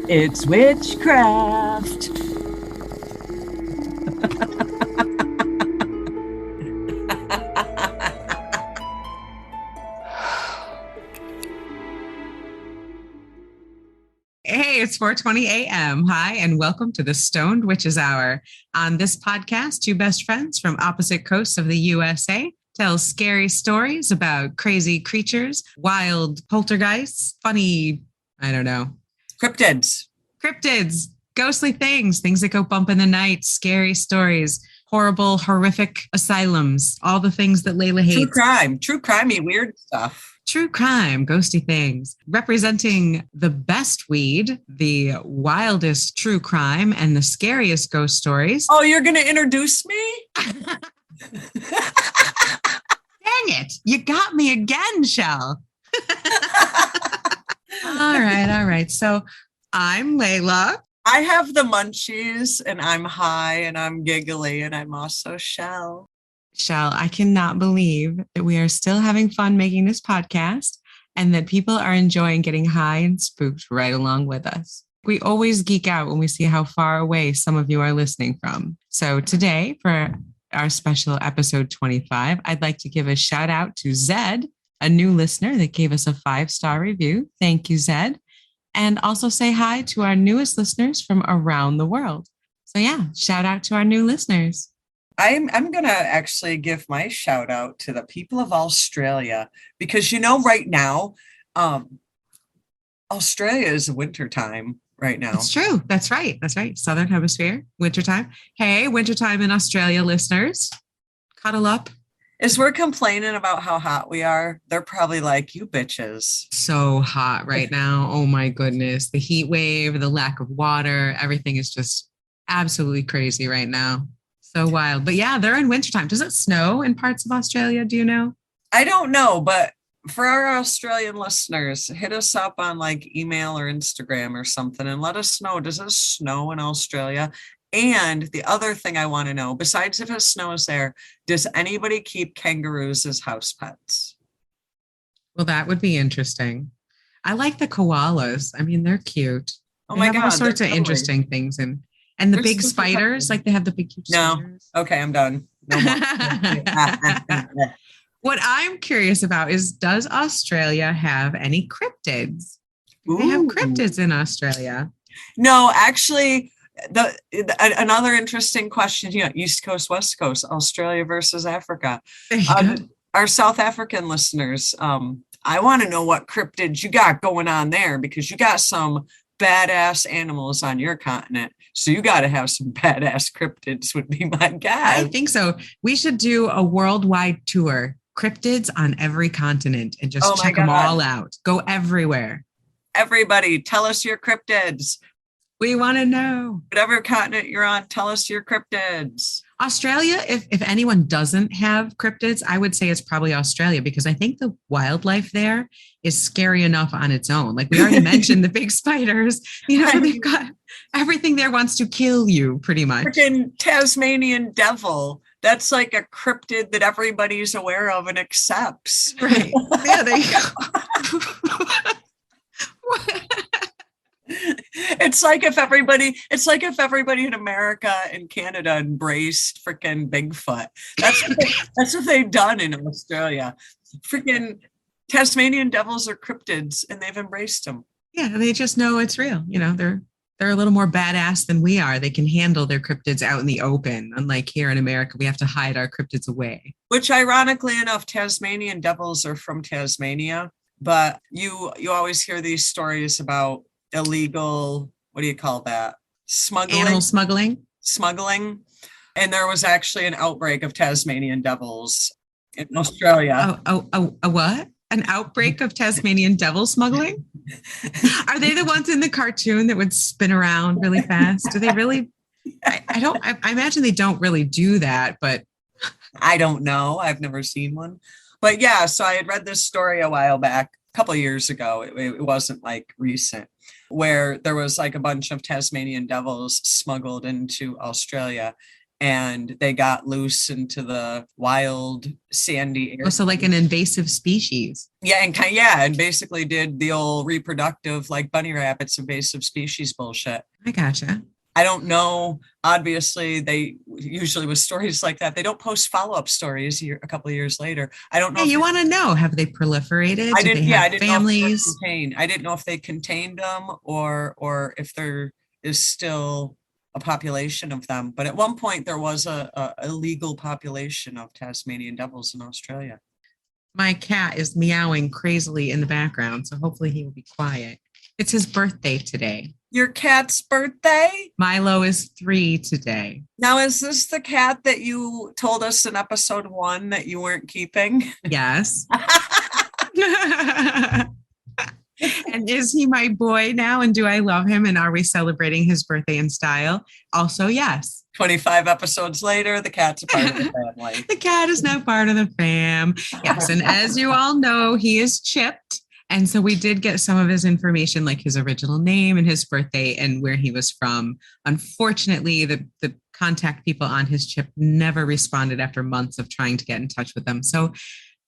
It's witchcraft. Hey, it's 4:20 a.m. Hi, and welcome to the Stoned Witches Hour. On this podcast, two best friends from opposite coasts of the USA tell scary stories about crazy creatures, wild poltergeists, funny, Cryptids. cryptids, ghostly things, things that go bump in the night, scary stories, horrible, horrific asylums, all the things that Layla hates. True crimey, weird stuff. True crime, ghosty things, representing the best weed, the wildest true crime, and the scariest ghost stories. Oh, you're going to introduce me? Dang it. You got me again, Chelle. All right. So I'm Layla. I have the munchies and I'm high and I'm giggly and I'm also Chelle. Chelle, I cannot believe that we are still having fun making this podcast and that people are enjoying getting high and spooked right along with us. We always geek out when we see how far away some of you are listening from. So today, for our special episode 25, I'd like to give a shout out to Zed, a new listener that gave us a 5-star review. Thank you, Zed. And also say hi to our newest listeners from around the world. So yeah, shout out to our new listeners. I'm going to actually give my shout out to the people of Australia because, right now, Australia is wintertime right now. It's true. That's right. Southern Hemisphere, wintertime. Hey, wintertime in Australia listeners, cuddle up. As we're complaining about how hot we are, they're probably like, you bitches. So hot right now. Oh my goodness. The heat wave, the lack of water, everything is just absolutely crazy right now. So wild. But yeah, they're in wintertime. Does it snow in parts of Australia? Do you know? I don't know, but for our Australian listeners, hit us up on email or Instagram or something and let us know. Does it snow in Australia? And the other thing I want to know, besides if it snows there, does anybody keep kangaroos as house pets? Well, that would be interesting. I like the koalas. I mean, they're cute. Oh my God. All sorts of interesting things. And the big spiders, they have the big huge spiders. Okay, I'm done. No more. What I'm curious about is, does Australia have any cryptids? Ooh. They have cryptids in Australia. No, actually, another interesting question, East Coast, West Coast, Australia versus Africa. Our South African listeners, I want to know what cryptids you got going on there because you got some badass animals on your continent. So you got to have some badass cryptids would be my guess. I think so. We should do a worldwide tour, cryptids on every continent, and just check them all out. Go everywhere. Everybody, tell us your cryptids. We want to know. Whatever continent you're on, tell us your cryptids. Australia, if anyone doesn't have cryptids, I would say it's probably Australia because I think the wildlife there is scary enough on its own. Like we already mentioned, the big spiders, they've got everything there wants to kill you pretty much. Freaking Tasmanian devil. That's like a cryptid that everybody's aware of and accepts. Right. Yeah, there you go. It's like if everybody in America and Canada embraced freaking Bigfoot. That's what they've done in Australia. Freaking Tasmanian devils are cryptids and they've embraced them. Yeah, they just know it's real. They're a little more badass than we are. They can handle their cryptids out in the open. Unlike here in America, we have to hide our cryptids away. Which ironically enough, Tasmanian devils are from Tasmania, but you always hear these stories about illegal, what do you call that? Smuggling. Animal smuggling. Smuggling. And there was actually an outbreak of Tasmanian devils in Australia. A what? An outbreak of Tasmanian devil smuggling? Are they the ones in the cartoon that would spin around really fast? Do they really? I imagine they don't really do that, but I don't know. I've never seen one. But yeah, so I had read this story a while back, a couple of years ago. It wasn't recent, where there was a bunch of Tasmanian devils smuggled into Australia. and they got loose into the wild sandy area. Oh, so like an invasive species. Yeah, and basically did the old reproductive, like bunny rabbits, invasive species bullshit. I gotcha. I don't know. Obviously, they usually with stories like that, they don't post follow-up stories a couple of years later. I don't know. Yeah, you want to know, have they proliferated? I didn't. Yeah, I didn't families. know if I didn't know if they contained them or if there is still a population of them. But at one point, there was a legal population of Tasmanian devils in Australia. My cat is meowing crazily in the background, so hopefully he will be quiet. It's his birthday today. Your cat's birthday? Milo is 3 today. Now, is this the cat that you told us in episode 1 that you weren't keeping? Yes. And is he my boy now? And do I love him? And are we celebrating his birthday in style? Also, yes. 25 episodes later, the cat's a part of the family. The cat is now part of the fam. Yes. And as you all know, he is chipped. And so we did get some of his information, like his original name and his birthday and where he was from. Unfortunately, the contact people on his chip never responded after months of trying to get in touch with them. So,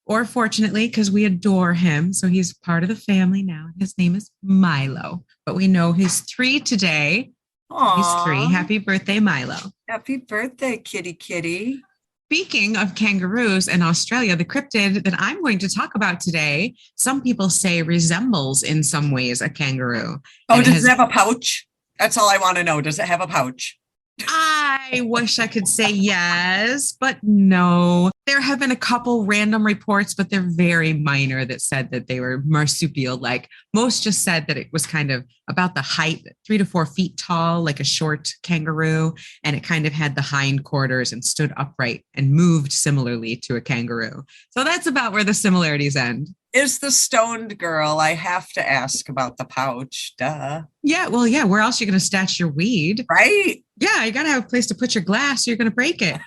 or fortunately, because we adore him. So he's part of the family now. His name is Milo, but we know he's 3 today. Aww. He's 3. Happy birthday, Milo. Happy birthday, kitty. Speaking of kangaroos in Australia, the cryptid that I'm going to talk about today, some people say resembles in some ways a kangaroo. Oh, does it have a pouch? That's all I want to know. Does it have a pouch? I wish I could say yes, but no. There have been a couple random reports, but they're very minor that said that they were marsupial-like. Most just said that it was kind of about the height, 3 to 4 feet tall, like a short kangaroo, and it kind of had the hind quarters and stood upright and moved similarly to a kangaroo. So that's about where the similarities end. Is the stoned girl, I have to ask about the pouch, duh. Yeah, well, yeah, where else are you going to stash your weed? Right? Yeah, you got to have a place to put your glass, or you're going to break it.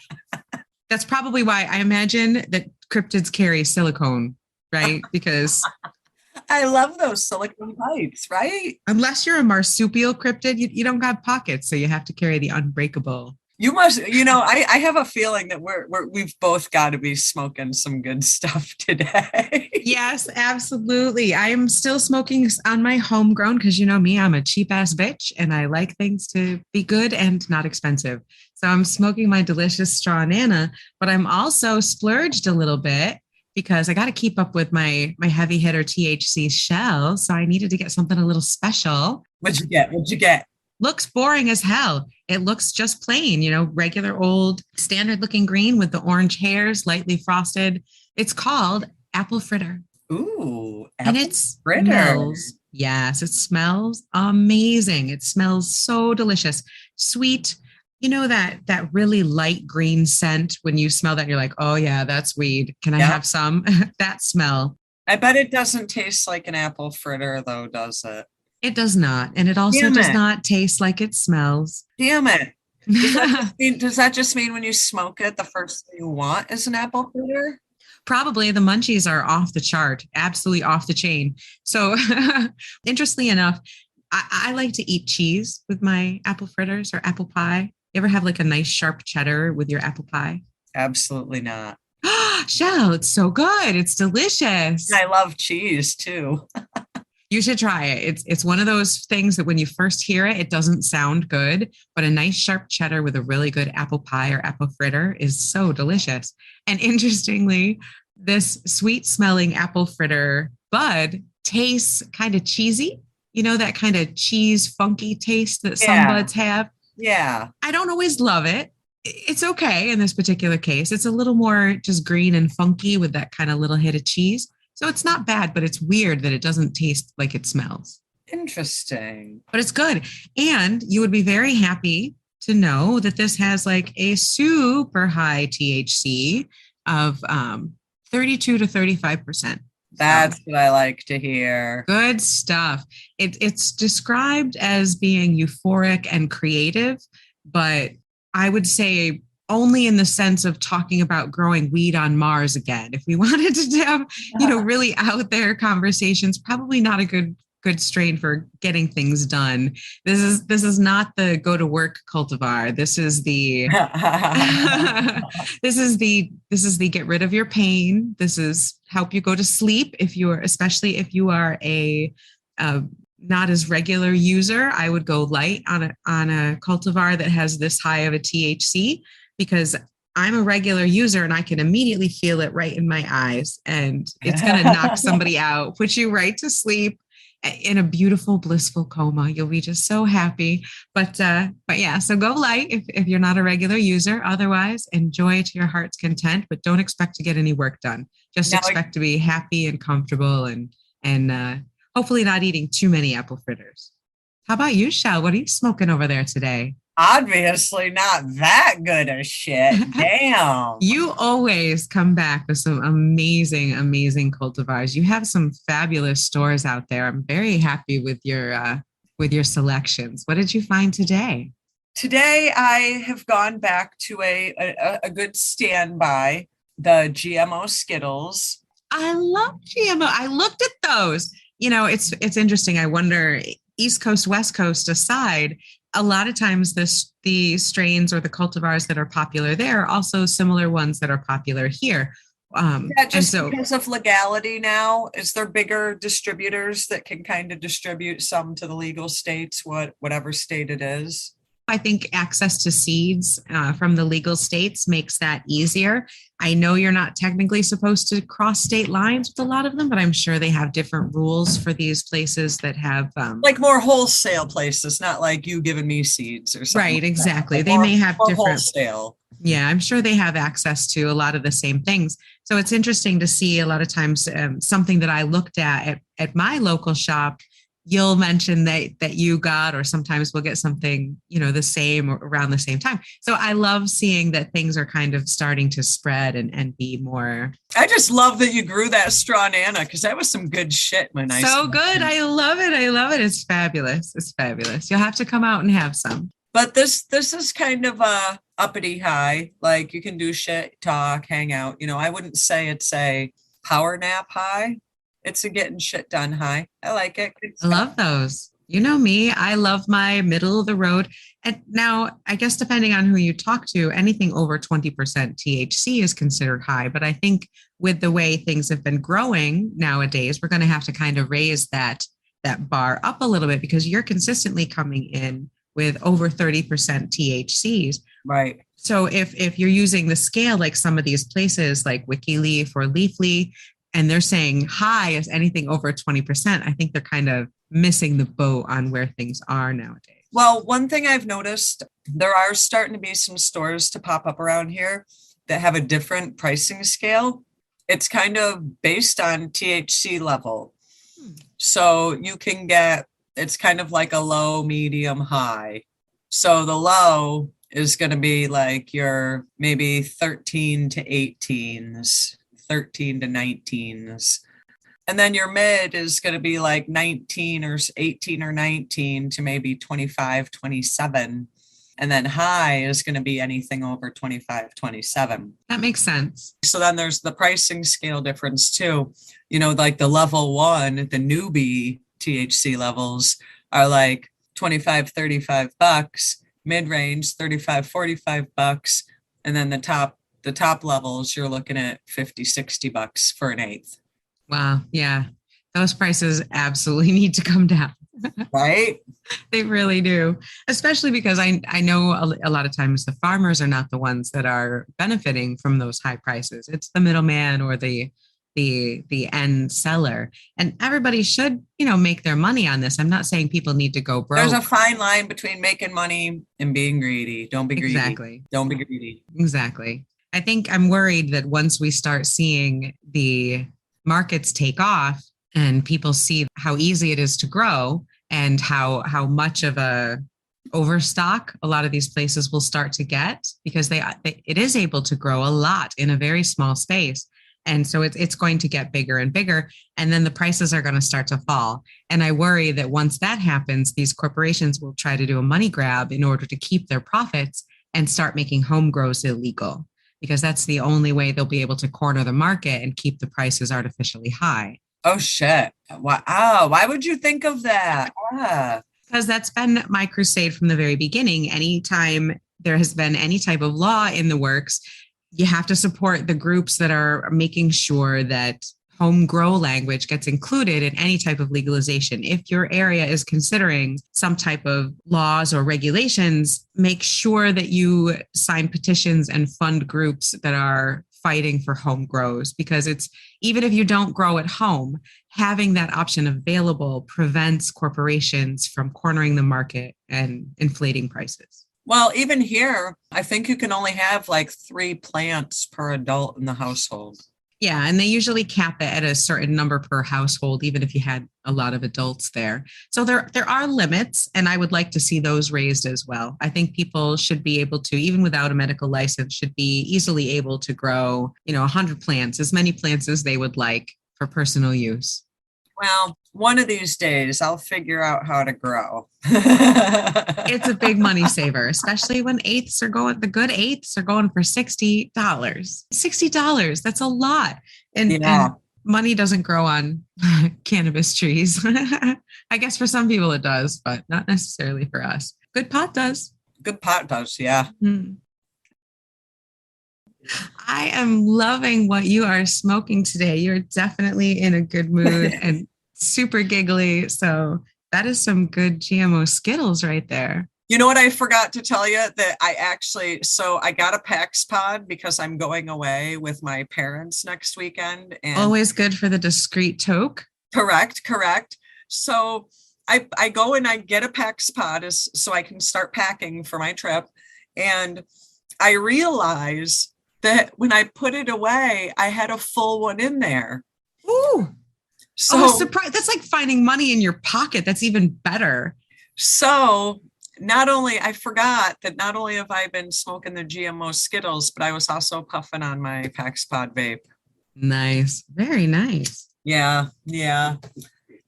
That's probably why I imagine that cryptids carry silicone, right? Because I love those silicone pipes, right? Unless you're a marsupial cryptid, you don't got pockets, so you have to carry the unbreakable. You must, I have a feeling that we've both got to be smoking some good stuff today. Yes, absolutely. I am still smoking on my homegrown because you know me, I'm a cheap ass bitch and I like things to be good and not expensive. So I'm smoking my delicious straw nana, but I'm also splurged a little bit because I got to keep up with my heavy hitter THC Chelle. So I needed to get something a little special. What'd you get? Looks boring as hell. It looks just plain, regular old standard looking green with the orange hairs, lightly frosted. It's called apple fritter. Ooh, and it smells, yes, it smells amazing. It smells so delicious. Sweet. That really light green scent when you smell that, you're like, oh yeah, that's weed. Can I have some? That smell. I bet it doesn't taste like an apple fritter though, does it? It does not. And it also does not taste like it smells. Damn it. Does that just mean when you smoke it, the first thing you want is an apple fritter? Probably. The munchies are off the chart, absolutely off the chain. So interestingly enough, I like to eat cheese with my apple fritters or apple pie. You ever have like a nice sharp cheddar with your apple pie? Absolutely not. Chelle, it's so good. It's delicious. I love cheese too. You should try it. It's one of those things that when you first hear it, it doesn't sound good, but a nice sharp cheddar with a really good apple pie or apple fritter is so delicious. And interestingly, this sweet smelling apple fritter bud tastes kind of cheesy. That kind of cheese funky taste that some buds have. Yeah. I don't always love it. It's okay in this particular case. It's a little more just green and funky with that kind of little hit of cheese. So it's not bad, but it's weird that it doesn't taste like it smells. Interesting. But it's good. And you would be very happy to know that this has like a super high THC of 32 to 35%. That's what I like to hear. Good stuff. It's described as being euphoric and creative, but I would say only in the sense of talking about growing weed on Mars again. If we wanted to have, really out there conversations, probably not a good good strain for getting things done. This is not the go to work cultivar. This is the this is the get rid of your pain. This is help you go to sleep especially if you are a not as regular user. I would go light on a cultivar that has this high of a THC, because I'm a regular user and I can immediately feel it right in my eyes, and it's going to knock somebody out, put you right to sleep in a beautiful, blissful coma. You'll be just so happy. But yeah, so go light if you're not a regular user. Otherwise, enjoy to your heart's content, but don't expect to get any work done. Just expect to be happy and comfortable and hopefully not eating too many apple fritters. How about you, Chelle? What are you smoking over there today? Obviously not that good a shit. Damn. You always come back with some amazing, amazing cultivars. You have some fabulous stores out there. I'm very happy with your selections. What did you find today? Today, I have gone back to a good standby, the GMO Skittles. I love GMO. I looked at those. It's interesting. I wonder, East Coast, West Coast aside, a lot of times the strains or the cultivars that are popular there are also similar ones that are popular here. Because of legality now, is there bigger distributors that can kind of distribute some to the legal states, whatever state it is? I think access to seeds from the legal states makes that easier. I know you're not technically supposed to cross state lines with a lot of them, but I'm sure they have different rules for these places that have like more wholesale places, not like you giving me seeds or something. Right, exactly. Like they may have different wholesale. Yeah, I'm sure they have access to a lot of the same things. So it's interesting to see a lot of times something that I looked at my local shop. You'll mention that you got, or sometimes we'll get something, the same or around the same time. So I love seeing that things are kind of starting to spread and be more. I just love that you grew that straw nana, because that was some good shit when I So good. I love it. I love it. It's fabulous. It's fabulous. You'll have to come out and have some. But this is kind of a uppity high. Like you can do shit, talk, hang out. I wouldn't say it's a power nap high. It's a getting shit done high. I like it. I love those. You know me, I love my middle of the road. And now, I guess depending on who you talk to, anything over 20% THC is considered high. But I think with the way things have been growing nowadays, we're going to have to kind of raise that bar up a little bit, because you're consistently coming in with over 30% THCs. Right. So if you're using the scale like some of these places like WikiLeaf or Leafly, and they're saying high is anything over 20%, I think they're kind of missing the boat on where things are nowadays. Well, one thing I've noticed, there are starting to be some stores to pop up around here that have a different pricing scale. It's kind of based on THC level. So you can get, it's kind of like a low, medium, high. So the low is going to be like your maybe 13 to 18s. 13 to 19s. And then your mid is going to be like 19 or 18 or 19 to maybe 25, 27. And then high is going to be anything over 25, 27. That makes sense. So then there's the pricing scale difference too. Like the level 1, the newbie THC levels are like 25, 35 bucks, mid-range, 35, 45 bucks. And then the top levels, you're looking at 50, 60 bucks for an eighth. Wow. Yeah. Those prices absolutely need to come down. Right? They really do. Especially because I know a lot of times the farmers are not the ones that are benefiting from those high prices. It's the middleman or the end seller. And everybody should, make their money on this. I'm not saying people need to go broke. There's a fine line between making money and being greedy. Don't be greedy. Exactly. Don't be greedy. Exactly. I think I'm worried that once we start seeing the markets take off and people see how easy it is to grow and how much of a overstock a lot of these places will start to get, because it is able to grow a lot in a very small space. And so it's going to get bigger and bigger, and then the prices are going to start to fall. And I worry that once that happens, these corporations will try to do a money grab in order to keep their profits and start making home grows illegal, because that's the only way they'll be able to corner the market and keep the prices artificially high. Oh shit. Wow. Why would you think of that? Ah. Because that's been my crusade from the very beginning. Anytime there has been any type of law in the works, you have to support the groups that are making sure that home grow language gets included in any type of legalization. If your area is considering some type of laws or regulations, make sure that you sign petitions and fund groups that are fighting for home grows, because it's, even if you don't grow at home, having that option available prevents corporations from cornering the market and inflating prices. Well, even here, I think you can only have like 3 plants per adult in the household. Yeah, and they usually cap it at a certain number per household, even if you had a lot of adults there. So there are limits, and I would like to see those raised as well. I think people should be able to, even without a medical license, should be easily able to grow, 100 plants, as many plants as they would like for personal use. Well, one of these days I'll figure out how to grow. It's a big money saver, especially when the good eighths are going for $60. $60, that's a lot. And money doesn't grow on cannabis trees. I guess for some people it does, but not necessarily for us. Good pot does. Good pot does, yeah. I am loving what you are smoking today. You're definitely in a good mood and super giggly. So that is some good GMO Skittles right there. You know what I forgot to tell you? That I got a PAX pod because I'm going away with my parents next weekend. And always good for the discreet toke. Correct. So I go and I get a PAX pod so I can start packing for my trip. And I realize that when I put it away, I had a full one in there. Ooh. So surprise! That's like finding money in your pocket. That's even better. So I forgot that not only have I been smoking the GMO Skittles, but I was also puffing on my PAX pod vape. Nice. Very nice. Yeah.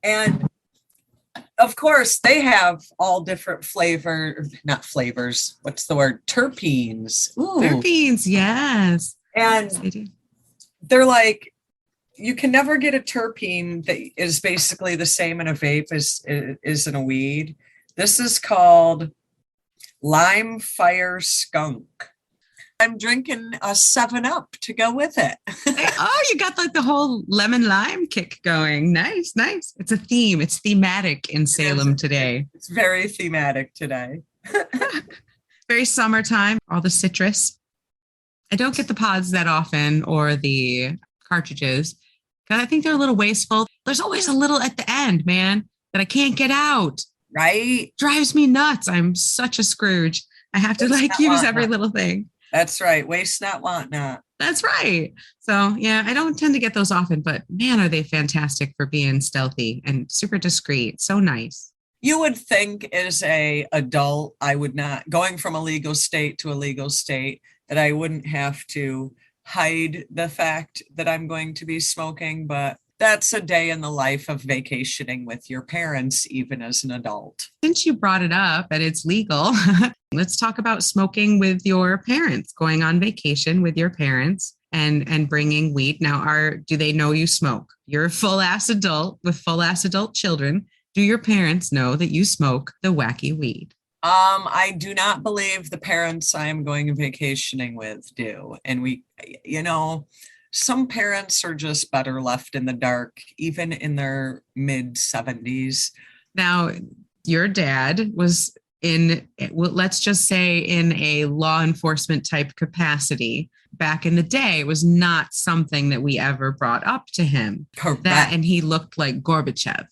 And of course, they have all different not flavors. What's the word? Terpenes. Ooh. Terpenes, yes. And they're like, you can never get a terpene that is basically the same in a vape as is in a weed. This is called Lime Fire Skunk. I'm drinking a 7-Up to go with it. Oh, you got like the whole lemon lime kick going. Nice. It's a theme. It's thematic in Salem today. It's very thematic today. Very summertime, all the citrus. I don't get the pods that often or the cartridges because I think they're a little wasteful. There's always a little at the end, man, that I can't get out. Right? Drives me nuts. I'm such a Scrooge. I have to use every little thing. That's right. Waste not, want not. That's right. So yeah, I don't tend to get those often, but man, are they fantastic for being stealthy and super discreet. So nice. You would think as a adult, I would not, going from a legal state to a legal state, that I wouldn't have to hide the fact that I'm going to be smoking, but that's a day in the life of vacationing with your parents, even as an adult. Since you brought it up and it's legal, let's talk about smoking with your parents, going on vacation with your parents and bringing weed. Now, do they know you smoke? You're a full-ass adult with full-ass adult children. Do your parents know that you smoke the wacky weed? I do not believe the parents I am going vacationing with do. And some parents are just better left in the dark, even in their mid 70s. Now, your dad was let's just say in a law enforcement type capacity. Back in the day, it was not something that we ever brought up to him. Correct. And he looked like Gorbachev.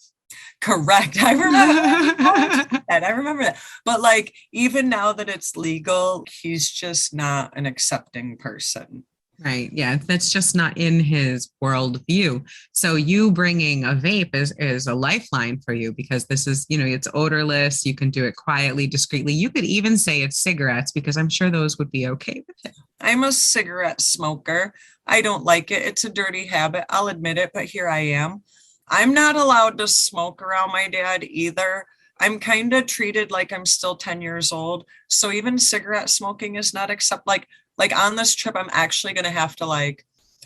Correct. I remember that. But even now that it's legal, he's just not an accepting person. Right. Yeah. That's just not in his worldview. So you bringing a vape is a lifeline for you because this is, it's odorless. You can do it quietly, discreetly. You could even say it's cigarettes because I'm sure those would be okay with it. I'm a cigarette smoker. I don't like it. It's a dirty habit. I'll admit it, but here I am. I'm not allowed to smoke around my dad either. I'm kind of treated like I'm still 10 years old. So even cigarette smoking is not accepted. Like on this trip, I'm actually going to have to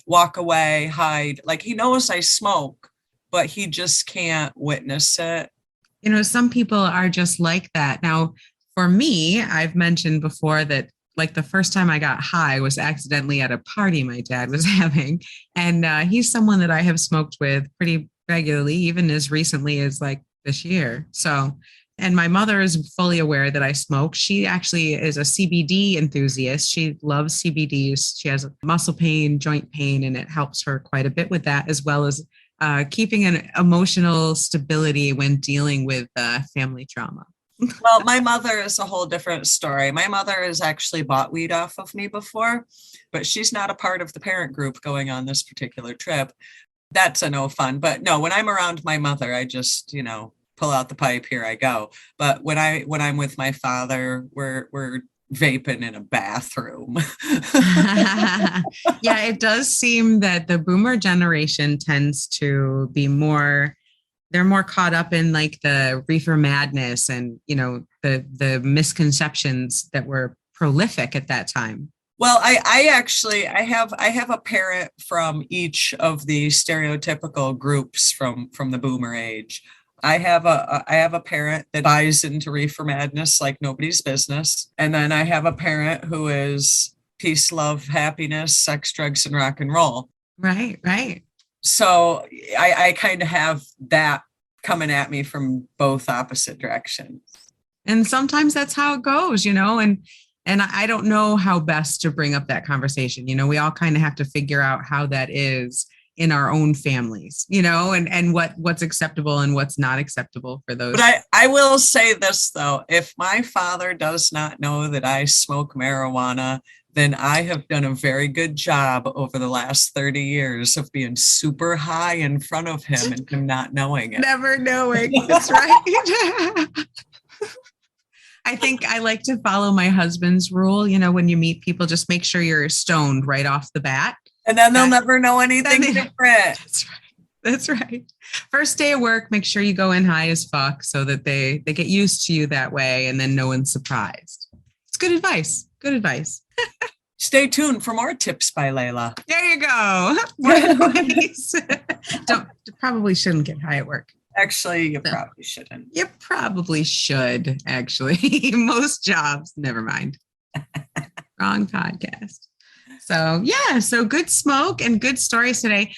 walk away, hide. He knows I smoke, but he just can't witness it. You know, some people are just like that. Now, for me, I've mentioned before that like the first time I got high was accidentally at a party my dad was having. And he's someone that I have smoked with pretty regularly, even as recently as like this year. So, and my mother is fully aware that I smoke. She actually is a CBD enthusiast. She loves CBDs. She has muscle pain, joint pain, and it helps her quite a bit with that, as well as keeping an emotional stability when dealing with family trauma. Well, my mother is a whole different story. My mother has actually bought weed off of me before, but she's not a part of the parent group going on this particular trip. That's a no fun. But no, when I'm around my mother, I just, pull out the pipe, here I go. But when I'm with my father, we're vaping in a bathroom. Yeah, it does seem that the boomer generation tends to be they're more caught up in like the reefer madness and, the misconceptions that were prolific at that time. Well, I have a parent from each of the stereotypical groups from the boomer age. I have a parent that buys into reefer madness like nobody's business. And then I have a parent who is peace, love, happiness, sex, drugs, and rock and roll. Right, right. So I kind of have that coming at me from both opposite directions. And sometimes that's how it goes, and I don't know how best to bring up that conversation. We all kind of have to figure out how that is in our own families, and what's acceptable and what's not acceptable for those. But I will say this, though. If my father does not know that I smoke marijuana, then I have done a very good job over the last 30 years of being super high in front of him and him not knowing it. Never knowing. That's right. I think I like to follow my husband's rule. When you meet people, just make sure you're stoned right off the bat. And then they'll never know anything different. That's right. That's right. First day of work, make sure you go in high as fuck so that they get used to you that way and then no one's surprised. It's good advice. Good advice. Stay tuned for more tips by Layla. There you go. More advice. Probably shouldn't get high at work. Actually, you probably shouldn't. You probably should, actually. Most jobs, never mind. Wrong podcast. So, yeah, so good smoke and good stories today.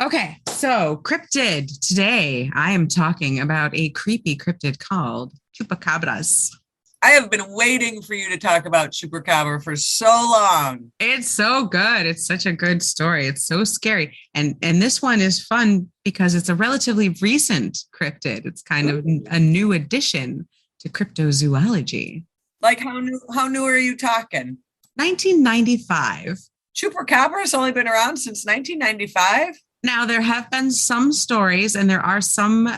Okay, so cryptid. Today, I am talking about a creepy cryptid called Chupacabras. I have been waiting for you to talk about Chupacabra for so long. It's so good. It's such a good story. It's so scary. And this one is fun because it's a relatively recent cryptid. It's kind of a new addition to cryptozoology. Like how new are you talking? 1995. Chupacabra's only been around since 1995? Now, there have been some stories and there are some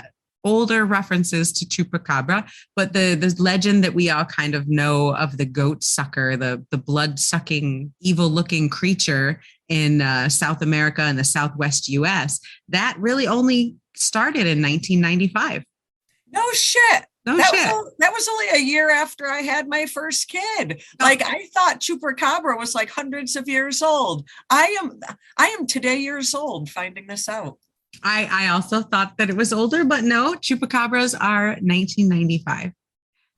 older references to Chupacabra, but the legend that we all kind of know of the goat sucker, the blood-sucking, evil-looking creature in South America and the Southwest U.S., that really only started in 1995. No shit. That was only a year after I had my first kid. Like, I thought Chupacabra was like hundreds of years old. I am today years old finding this out. I also thought that it was older, but no, Chupacabras are 1995.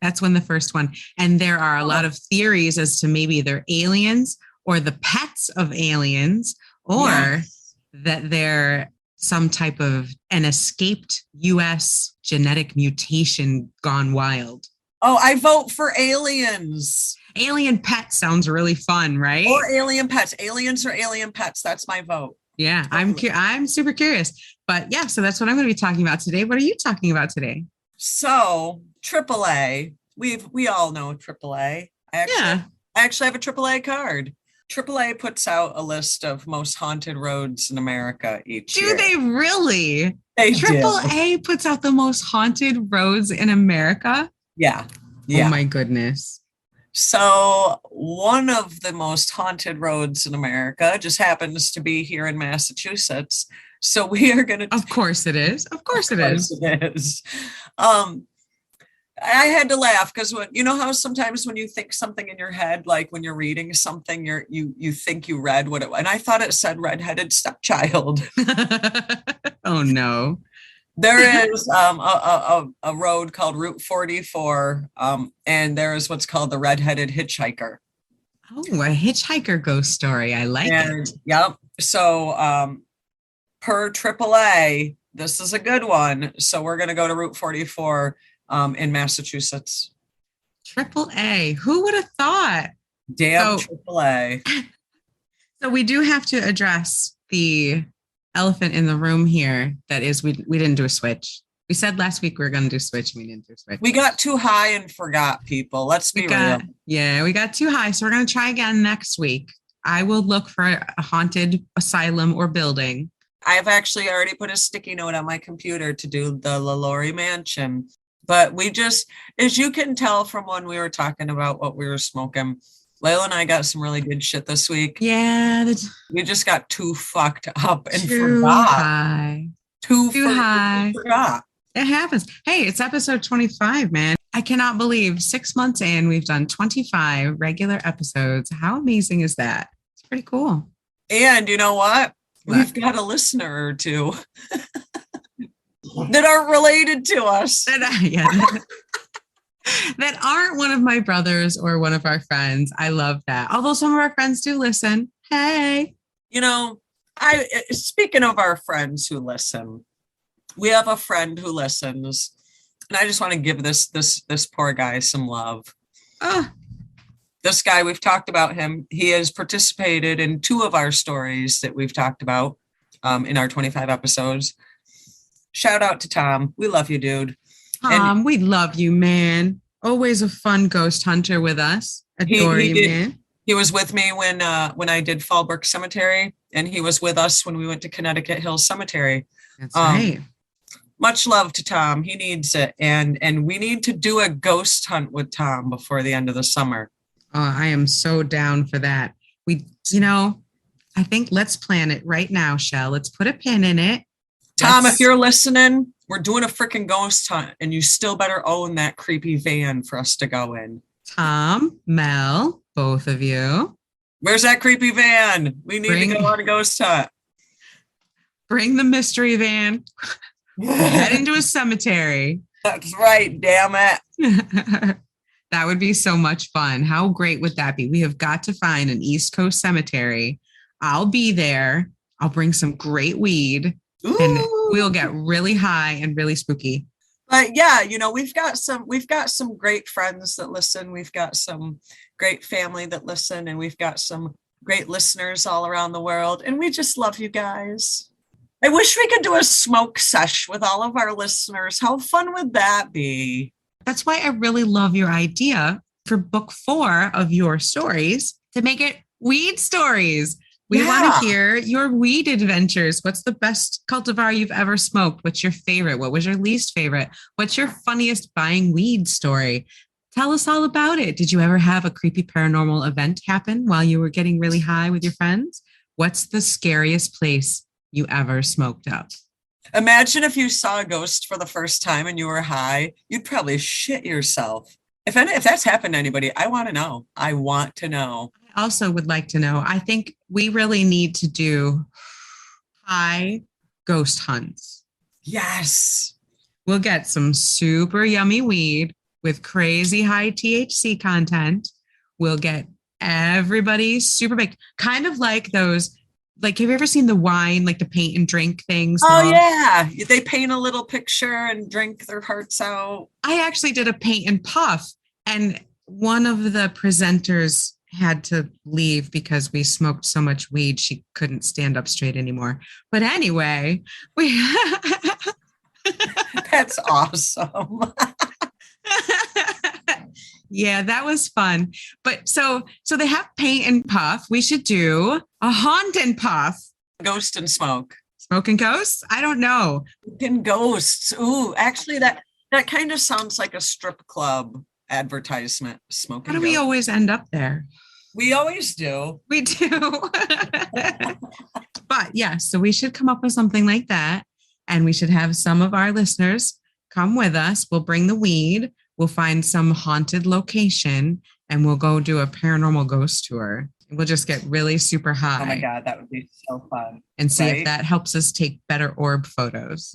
That's when the first one. And there are a lot of theories as to maybe they're aliens or the pets of aliens, or that they're some type of an escaped U.S. genetic mutation gone wild. Oh, I vote for aliens. Alien pet sounds really fun, right? Or alien pets. Aliens or alien pets. That's my vote. Yeah, I'm super curious. But yeah, so that's what I'm going to be talking about today. What are you talking about today? So AAA, we all know AAA. I actually have a AAA card. AAA puts out a list of most haunted roads in America each year. Do they really? They AAA puts out the most haunted roads in America? Yeah. Oh my goodness. So one of the most haunted roads in America just happens to be here in Massachusetts. So we are going to... Of course it is. Of course it is. It is. I had to laugh because you know how sometimes when you think something in your head, like when you're reading something, you think you read what it was, and I thought it said redheaded stepchild. Oh no. There is a road called Route 44, and there is what's called the redheaded hitchhiker. Oh, a hitchhiker ghost story. I like it. Yep. So per AAA, this is a good one. So we're going to go to Route 44 in Massachusetts. Triple A. Who would have thought? Damn AAA. So we do have to address the elephant in the room here. That is, we didn't do a switch. We said last week we were going to do a switch. And we didn't do a switch. We got too high and forgot, people. Let's be real. Yeah, we got too high. So we're going to try again next week. I will look for a haunted asylum or building. I've actually already put a sticky note on my computer to do the LaLaurie Mansion. But we just, as you can tell from when we were talking about what we were smoking, Layla and I got some really good shit this week. Yeah. We just got too fucked up and too forgot. High. Too high. Forgot. It happens. Hey, it's episode 25, man. I cannot believe 6 months in, we've done 25 regular episodes. How amazing is that? It's pretty cool. And you know what? We've got a listener or two that aren't related to us. That aren't one of my brothers or one of our friends. I love that. Although some of our friends do listen. Hey. You know, speaking of our friends who listen, we have a friend who listens, and I just want to give this poor guy some love. This guy, we've talked about him. He has participated in 2 of our stories that we've talked about in our 25 episodes. Shout out to Tom. We love you, dude. Tom, we love you, man. Always a fun ghost hunter with us. Adore you, man. He was with me when I did Fallbrook Cemetery, and he was with us when we went to Connecticut Hills Cemetery. That's right. Much love to Tom. He needs it. And we need to do a ghost hunt with Tom before the end of the summer. Oh, I am so down for that. I think let's plan it right now, Chelle. Let's put a pin in it. Tom, if you're listening, we're doing a freaking ghost hunt, and you still better own that creepy van for us to go in. Tom, Mel, both of you. Where's that creepy van? We need to go on a ghost hunt. Bring the mystery van. Head into a cemetery. That's right, damn it. That would be so much fun. How great would that be? We have got to find an East Coast cemetery. I'll be there. I'll bring some great weed. Ooh. And we'll get really high and really spooky. But yeah, we've got some great friends that listen. We've got some great family that listen, and we've got some great listeners all around the world. And we just love you guys. I wish we could do a smoke sesh with all of our listeners. How fun would that be? That's why I really love your idea for book 4 of your stories to make it weed stories. We want to hear your weed adventures. What's the best cultivar you've ever smoked? What's your favorite? What was your least favorite? What's your funniest buying weed story? Tell us all about it. Did you ever have a creepy paranormal event happen while you were getting really high with your friends? What's the scariest place you ever smoked up? Imagine if you saw a ghost for the first time and you were high, you'd probably shit yourself. If that's happened to anybody, I want to know. I want to know. I also would like to know. I think we really need to do high ghost hunts. Yes. We'll get some super yummy weed with crazy high THC content. We'll get everybody super big, kind of like those. Like, have you ever seen the wine, like the paint and drink things? Oh, yeah. They paint a little picture and drink their hearts out. I actually did a paint and puff, and one of the presenters had to leave because we smoked so much weed she couldn't stand up straight anymore. But anyway, That's awesome. Yeah, that was fun. But so they have paint and puff. We should do a haunt and puff. Ghost and smoke. Smoke and ghosts? I don't know. And ghosts. Ooh, actually that kind of sounds like a strip club advertisement. Smoke and How do we always end up there? We always do. We do. But yeah, so we should come up with something like that. And we should have some of our listeners come with us. We'll bring the weed. we'll find some haunted location and we'll go do a paranormal ghost tour. We'll just get really super high. Oh my God, that would be so fun. And see if that helps us take better orb photos.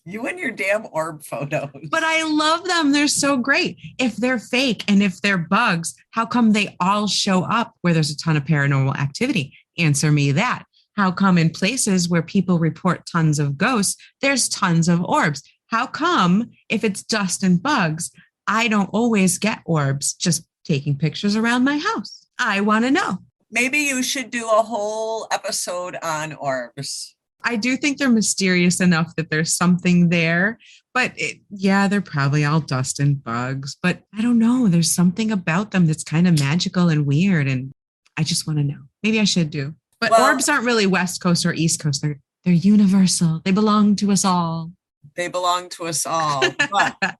You and your damn orb photos. But I love them. They're so great. If they're fake and if they're bugs, how come they all show up where there's a ton of paranormal activity? Answer me that. How come in places where people report tons of ghosts, there's tons of orbs? How come if it's dust and bugs, I don't always get orbs just taking pictures around my house? I want to know. Maybe you should do a whole episode on orbs. I do think they're mysterious enough that there's something there, but they're probably all dust and bugs, but I don't know. There's something about them that's kind of magical and weird. And I just want to know. Maybe I should do, but orbs aren't really West Coast or East Coast. They're universal. They belong to us all. They belong to us all. But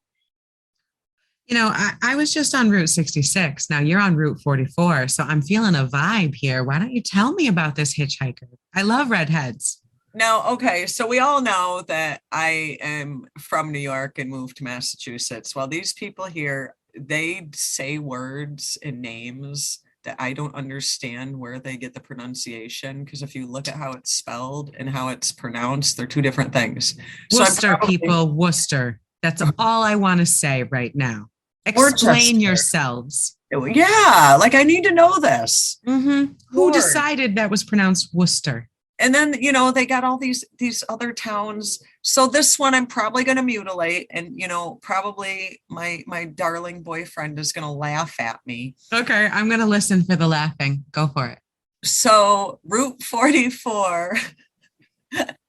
I was just on Route 66. Now you're on Route 44. So I'm feeling a vibe here. Why don't you tell me about this hitchhiker? I love redheads. Now, okay, so we all know that I am from New York and moved to Massachusetts. Well, these people here, they say words and names that I don't understand where they get the pronunciation, because if you look at how it's spelled and how it's pronounced, they're two different things. Worcester, people, Worcester. That's all I want to say right now. Explain yourselves. Yeah, like I need to know this. Mm-hmm. Who decided that was pronounced Worcester? And then, they got all these other towns. So this one I'm probably going to mutilate. And, probably my darling boyfriend is going to laugh at me. Okay, I'm going to listen for the laughing. Go for it. So Route 44,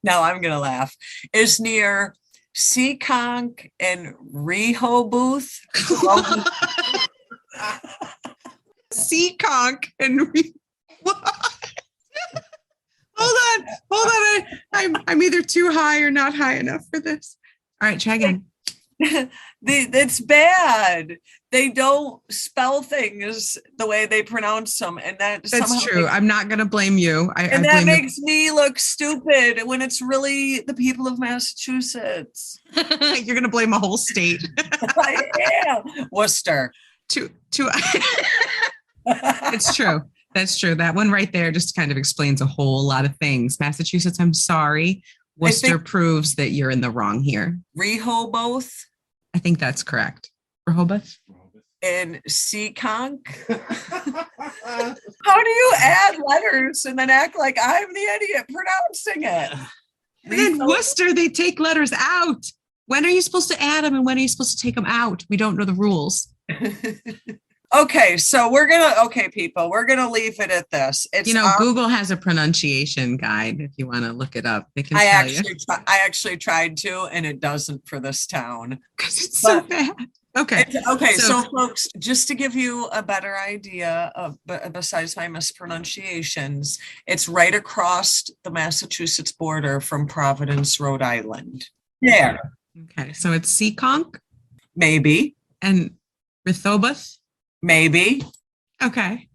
now I'm going to laugh, is near Seekonk and Rehoboth. Seekonk and what? Hold on. I'm either too high or not high enough for this. All right, try again. It's bad. They don't spell things the way they pronounce them, and that's true. I'm not going to blame you. That makes me look stupid when it's really the people of Massachusetts. You're going to blame a whole state. I am. Worcester. It's true. That's true. That one right there just kind of explains a whole lot of things. Massachusetts, I'm sorry. Worcester proves that you're in the wrong here. Rehoboth. I think that's correct. Rehoboth. And Seekonk. How do you add letters and then act like I'm the idiot pronouncing it? And then Worcester, they take letters out. When are you supposed to add them and when are you supposed to take them out? We don't know the rules. Okay, so we're going to leave it at this. It's Google has a pronunciation guide if you want to look it up. They can I actually tried to, and it doesn't for this town. Because it's so bad. Okay. So folks, just to give you a better idea of, besides my mispronunciations, it's right across the Massachusetts border from Providence, Rhode Island. Yeah. Okay, so it's Seekonk? Maybe. And Rehoboth? Maybe. Okay.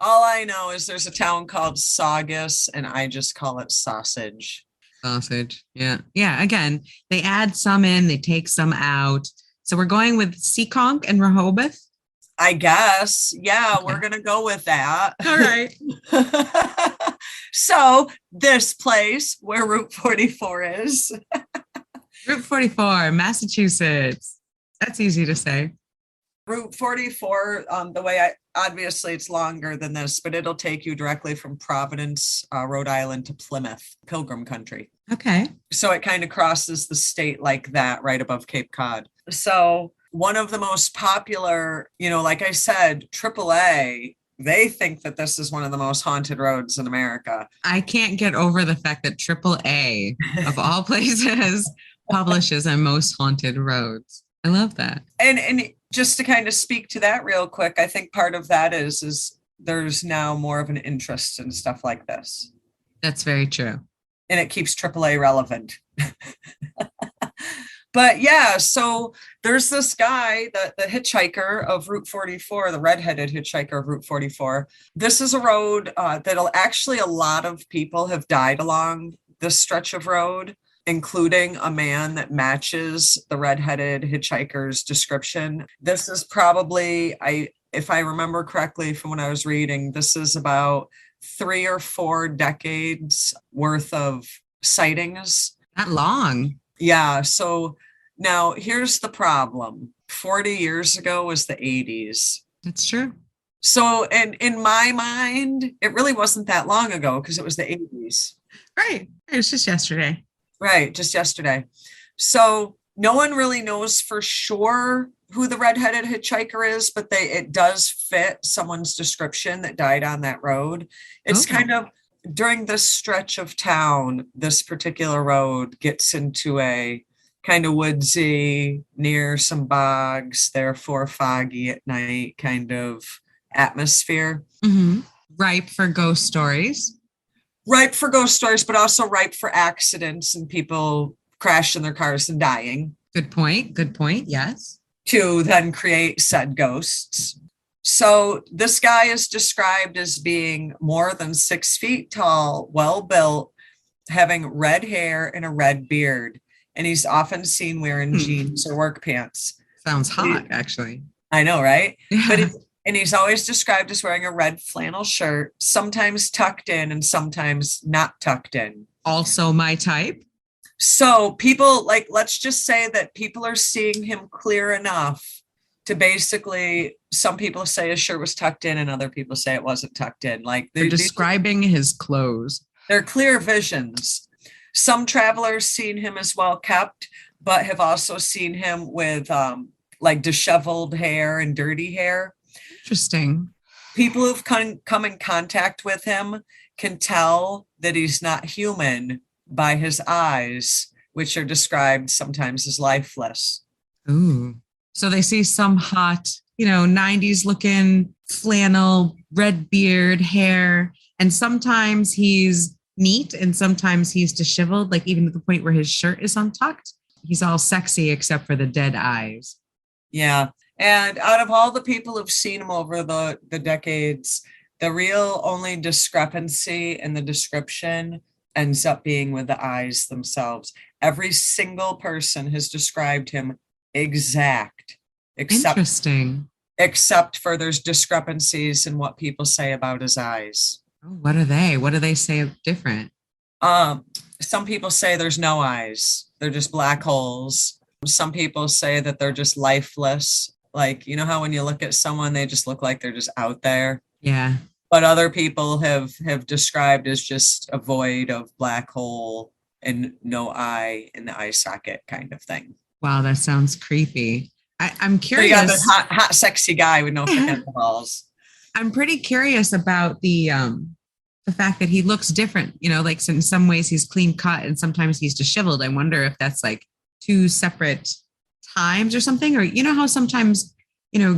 All I know is there's a town called Saugus, and I just call it sausage. Sausage. Yeah. Yeah. Again, they add some in, they take some out. So we're going with Seekonk and Rehoboth? I guess. Yeah, okay. We're going to go with that. All right. So this place where Route 44 is. Route 44, Massachusetts. That's easy to say. Route 44, the way obviously it's longer than this, but it'll take you directly from Providence, Rhode Island to Plymouth, Pilgrim country. Okay. So it kind of crosses the state like that, right above Cape Cod. So one of the most popular, like I said, AAA, they think that this is one of the most haunted roads in America. I can't get over the fact that AAA, of all places, publishes our most haunted roads. I love that. And just to kind of speak to that real quick, I think part of that is there's now more of an interest in stuff like this. That's very true. And it keeps AAA relevant. But yeah, so there's this guy, the hitchhiker of Route 44, the redheaded hitchhiker of Route 44. This is a road that'll actually, a lot of people have died along this stretch of road. including a man that matches the redheaded hitchhiker's description. This is probably, if I remember correctly from when I was reading, this is about 3 or 4 decades worth of sightings. Not long. Yeah. So now here's the problem. 40 years ago was the 80s. That's true. So, and in my mind, it really wasn't that long ago because it was the 80s. Right. It was just yesterday. Right. Just yesterday. So no one really knows for sure who the redheaded hitchhiker is, but it does fit someone's description that died on that road. It's kind of during this stretch of town, this particular road gets into a kind of woodsy, near some bogs, therefore foggy at night kind of atmosphere. Mm-hmm. Ripe for ghost stories. Ripe for ghost stories, but also ripe for accidents and people crashing their cars and dying. Good point. Good point. Yes. To then create said ghosts. So this guy is described as being more than 6 feet tall, well built, having red hair and a red beard. And he's often seen wearing jeans or work pants. Sounds hot, actually. I know, right? Yeah. And he's always described as wearing a red flannel shirt, sometimes tucked in and sometimes not tucked in. Also my type. So people, like, let's just say that people are seeing him clear enough to basically, some people say his shirt was tucked in and other people say it wasn't tucked in. Like they're describing his clothes. They're clear visions. Some travelers seen him as well kept, but have also seen him with like disheveled hair and dirty hair. Interesting. People who've come in contact with him can tell that he's not human by his eyes, which are described sometimes as lifeless. Ooh. So they see some hot, 90s looking flannel, red beard, hair, and sometimes he's neat and sometimes he's disheveled, like even to the point where his shirt is untucked. He's all sexy except for the dead eyes. Yeah. And out of all the people who've seen him over the decades, the real only discrepancy in the description ends up being with the eyes themselves. Every single person has described him exact, except for there's discrepancies in what people say about his eyes. Oh, what are they? What do they say different? Some people say there's no eyes. They're just black holes. Some people say that they're just lifeless. Like, you know how when you look at someone, they just look like they're just out there. Yeah. But other people have described as just a void of black hole and no eye in the eye socket kind of thing. Wow, that sounds creepy. I'm curious. So you got this hot, sexy guy with no freaking balls. I'm pretty curious about the fact that he looks different. Like in some ways he's clean cut and sometimes he's disheveled. I wonder if that's like 2 separate times or something, or how sometimes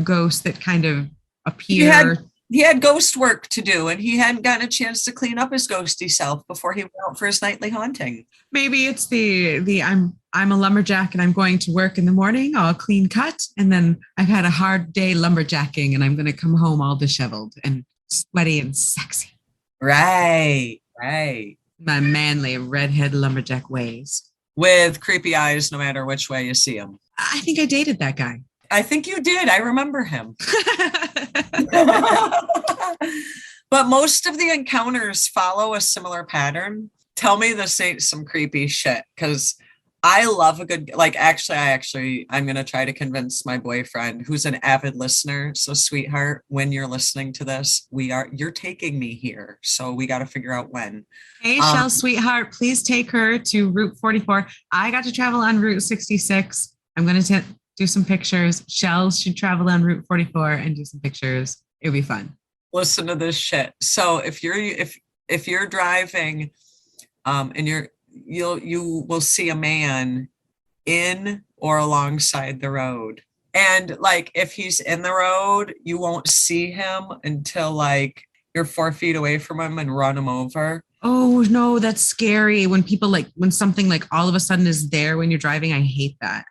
ghosts that kind of appear. He had ghost work to do and he hadn't gotten a chance to clean up his ghosty self before he went out for his nightly haunting. Maybe it's the I'm a lumberjack and I'm going to work in the morning, all clean cut, and then I've had a hard day lumberjacking and I'm going to come home all disheveled and sweaty and sexy. Right. My manly redhead lumberjack ways. With creepy eyes no matter which way you see him. I think I dated that guy. I think you did. I remember him. But most of the encounters follow a similar pattern. Tell me this ain't some creepy shit, because I love a good, like, I'm going to try to convince my boyfriend, who's an avid listener. So sweetheart, when you're listening to this, you're taking me here. So we got to figure out when. Hey, Chelle, sweetheart, please take her to Route 44. I got to travel on Route 66. I'm going to do some pictures. Chelle should travel on Route 44 and do some pictures. It'll be fun. Listen to this shit. So if you're driving, and you will see a man in or alongside the road. And like, if he's in the road, you won't see him until like you're 4 feet away from him and run him over. Oh no, that's scary. When people when something like all of a sudden is there when you're driving, I hate that.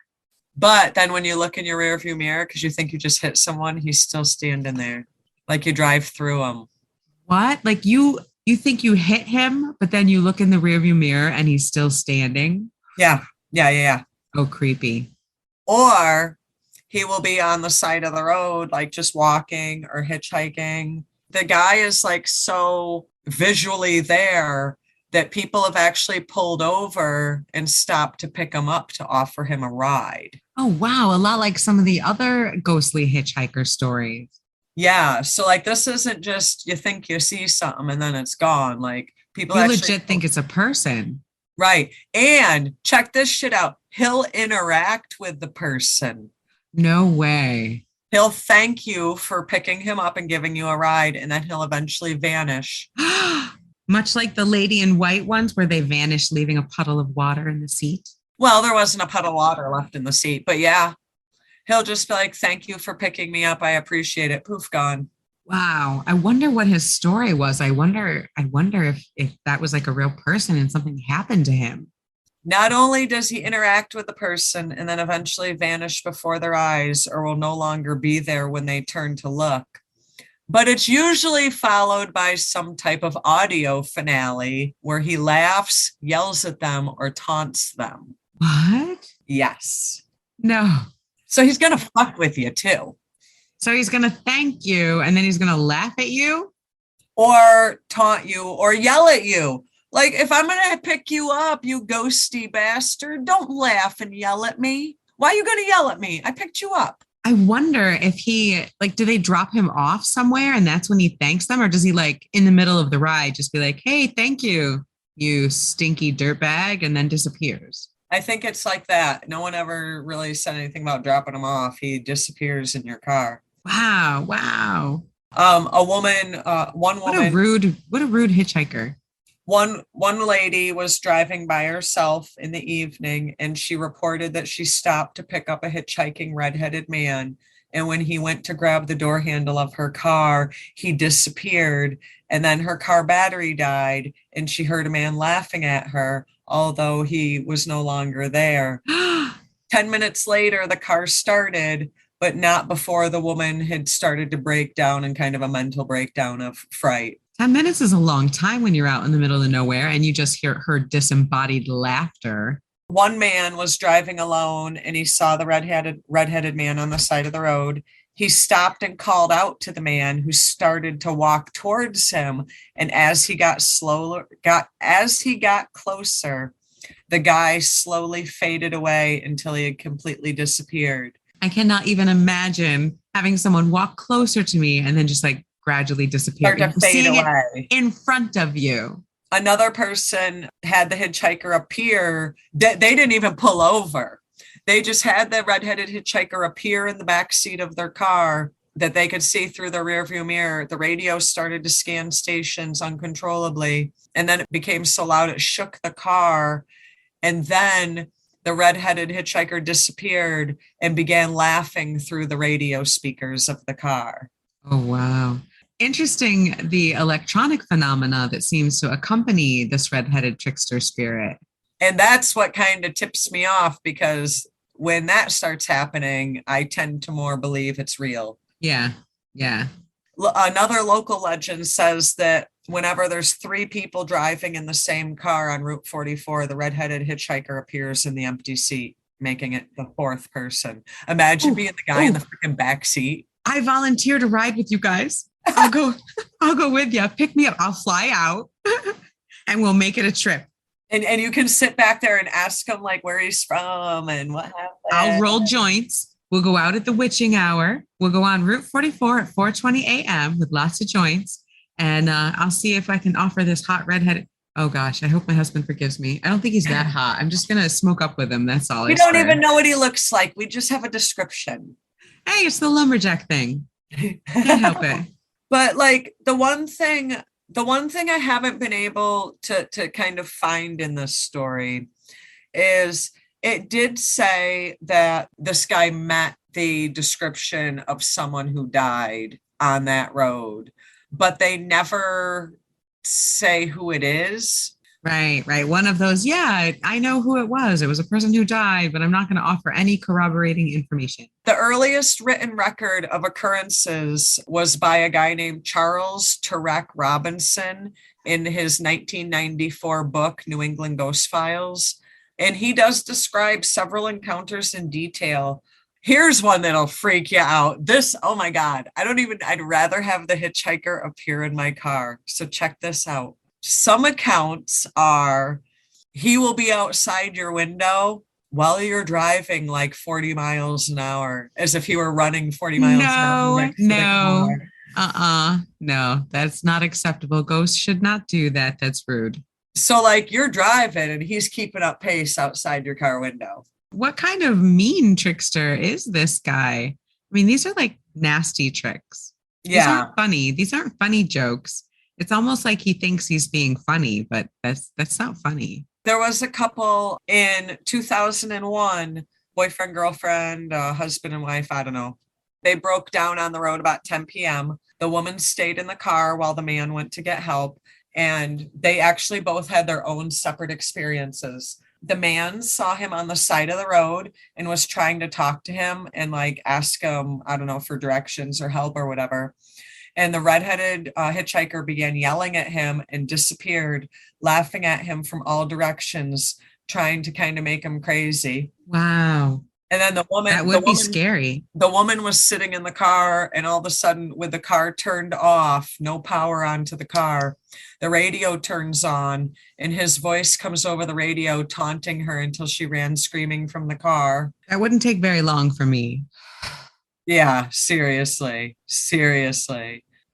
But then when you look in your rearview mirror, because you think you just hit someone, he's still standing there. Like you drive through him. What? Like you think you hit him, but then you look in the rearview mirror and he's still standing? Yeah. Yeah. Yeah. Yeah. Oh, creepy. Or he will be on the side of the road, like just walking or hitchhiking. The guy is like so visually there that people have actually pulled over and stopped to pick him up to offer him a ride. Oh, wow. A lot like some of the other ghostly hitchhiker stories. Yeah. So like this isn't just you think you see something and then it's gone. Like people You actually legit think it's a person. right. And check this shit out. He'll interact with the person. No way. He'll thank you for picking him up and giving you a ride, and then he'll eventually vanish. Much like the lady in white ones where they vanished, leaving a puddle of water in the seat. Well, there wasn't a puddle of water left in the seat, but yeah, he'll just be like, thank you for picking me up. I appreciate it. Poof, gone. Wow. I wonder what his story was. I wonder if that was like a real person and something happened to him. Not only does he interact with the person and then eventually vanish before their eyes or will no longer be there when they turn to look, but it's usually followed by some type of audio finale where he laughs, yells at them, or taunts them. What? Yes. No. So he's going to fuck with you too. So he's going to thank you and then he's going to laugh at you? Or taunt you or yell at you. Like, if I'm going to pick you up, you ghosty bastard, don't laugh and yell at me. Why are you going to yell at me? I picked you up. I wonder if he, like, do they drop him off somewhere and that's when he thanks them? Or does he, like, in the middle of the ride, just be like, hey, thank you, you stinky dirtbag, and then disappears? I think it's like that. No one ever really said anything about dropping him off. He disappears in your car. Wow. Wow. One woman, What a rude hitchhiker. One lady was driving by herself in the evening and she reported that she stopped to pick up a hitchhiking redheaded man. And when he went to grab the door handle of her car, he disappeared. And then her car battery died and she heard a man laughing at her, although he was no longer there. 10 minutes later, the car started, but not before the woman had started to break down in kind of a mental breakdown of fright. 10 minutes is a long time when you're out in the middle of nowhere and you just hear her disembodied laughter. One man was driving alone and he saw the redheaded man on the side of the road. He stopped and called out to the man who started to walk towards him. And as he got closer, the guy slowly faded away until he had completely disappeared. I cannot even imagine having someone walk closer to me and then just like gradually disappear. Start to fade away in front of you. Another person had the hitchhiker appear. They didn't even pull over. They just had the redheaded hitchhiker appear in the back seat of their car that they could see through the rearview mirror. The radio started to scan stations uncontrollably. And then it became so loud it shook the car. And then the redheaded hitchhiker disappeared and began laughing through the radio speakers of the car. Oh, wow. Interesting, the electronic phenomena that seems to accompany this redheaded trickster spirit. And that's what kind of tips me off, because when that starts happening, I tend to more believe it's real. Yeah, yeah. Another local legend says that whenever there's 3 people driving in the same car on Route 44, the redheaded hitchhiker appears in the empty seat, making it the 4th person. Imagine being the guy in the freaking back seat. I volunteer to ride with you guys. I'll go with you. Pick me up. I'll fly out and we'll make it a trip. And you can sit back there and ask him like where he's from and what happened. I'll roll joints. We'll go out at the witching hour. We'll go on Route 44 at 4:20 a.m. with lots of joints. And I'll see if I can offer this hot redheaded. Oh gosh, I hope my husband forgives me. I don't think he's that hot. I'm just going to smoke up with him. That's all. We don't even know what he looks like. We just have a description. Hey, it's the lumberjack thing. Can't help it. But like the one thing I haven't been able to kind of find in this story is it did say that this guy met the description of someone who died on that road, but they never say who it is. Right. One of those, yeah, I know who it was. It was a person who died, but I'm not going to offer any corroborating information. The earliest written record of occurrences was by a guy named Charles Turek Robinson in his 1994 book, New England Ghost Files. And he does describe several encounters in detail. Here's one that'll freak you out. This, oh my God, I'd rather have the hitchhiker appear in my car. So check this out. Some accounts are he will be outside your window while you're driving like 40 miles an hour, as if he were running 40 miles an hour next to the car. No, that's not acceptable. Ghosts should not do that. That's rude. So like you're driving and he's keeping up pace outside your car window. What kind of mean trickster is this guy? I mean, these are like nasty tricks. Yeah. These aren't funny. These aren't funny jokes. It's almost like he thinks he's being funny, but that's not funny. There was a couple in 2001, boyfriend, girlfriend, husband and wife, I don't know. They broke down on the road about 10 p.m. The woman stayed in the car while the man went to get help. And they actually both had their own separate experiences. The man saw him on the side of the road and was trying to talk to him and like ask him, I don't know, for directions or help or whatever. And the redheaded hitchhiker began yelling at him and disappeared, laughing at him from all directions, trying to kind of make him crazy. Wow. And then the woman, that would be scary. The woman was sitting in the car, and all of a sudden, with the car turned off, no power onto the car, the radio turns on, and his voice comes over the radio, taunting her until she ran screaming from the car. That wouldn't take very long for me. Yeah, seriously.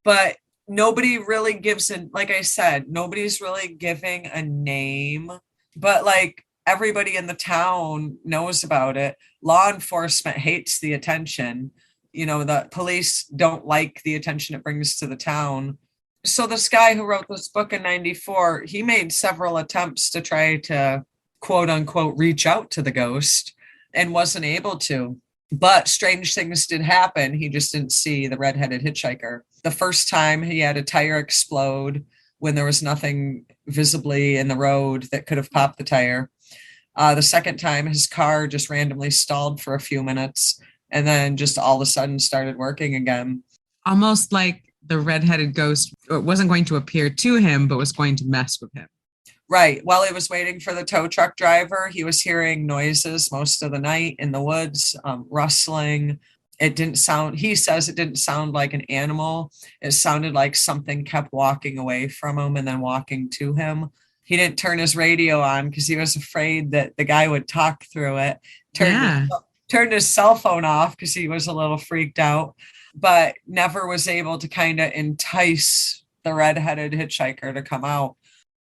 But nobody really gives like I said, nobody's really giving a name, but like everybody in the town knows about it. Law enforcement hates the attention. You know, the police don't like the attention it brings to the town. So this guy who wrote this book in 94, he made several attempts to try to quote unquote reach out to the ghost and wasn't able to. But strange things did happen. He just didn't see the redheaded hitchhiker. The first time he had a tire explode when there was nothing visibly in the road that could have popped the tire. The second time his car just randomly stalled for a few minutes and then just all of a sudden started working again. Almost like the redheaded ghost wasn't going to appear to him, but was going to mess with him. Right. While he was waiting for the tow truck driver, he was hearing noises most of the night in the woods, rustling. He says it didn't sound like an animal. It sounded like something kept walking away from him and then walking to him. He didn't turn his radio on because he was afraid that the guy would talk through it. Turned his cell phone off because he was a little freaked out, but never was able to kind of entice the redheaded hitchhiker to come out.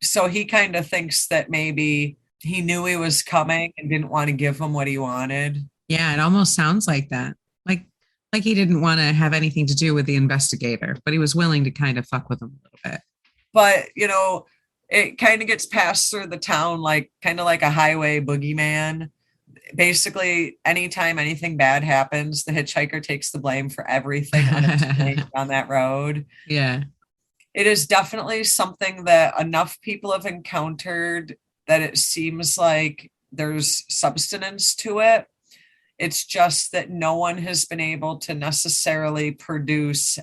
So he kind of thinks that maybe he knew he was coming and didn't want to give him what he wanted. Yeah, it almost sounds like that. Like he didn't want to have anything to do with the investigator, but he was willing to kind of fuck with him a little bit. But, you know, it kind of gets passed through the town like kind of like a highway boogeyman. Basically, anytime anything bad happens, the hitchhiker takes the blame for everything on that road. Yeah. It is definitely something that enough people have encountered that it seems like there's substance to it. It's just that no one has been able to necessarily produce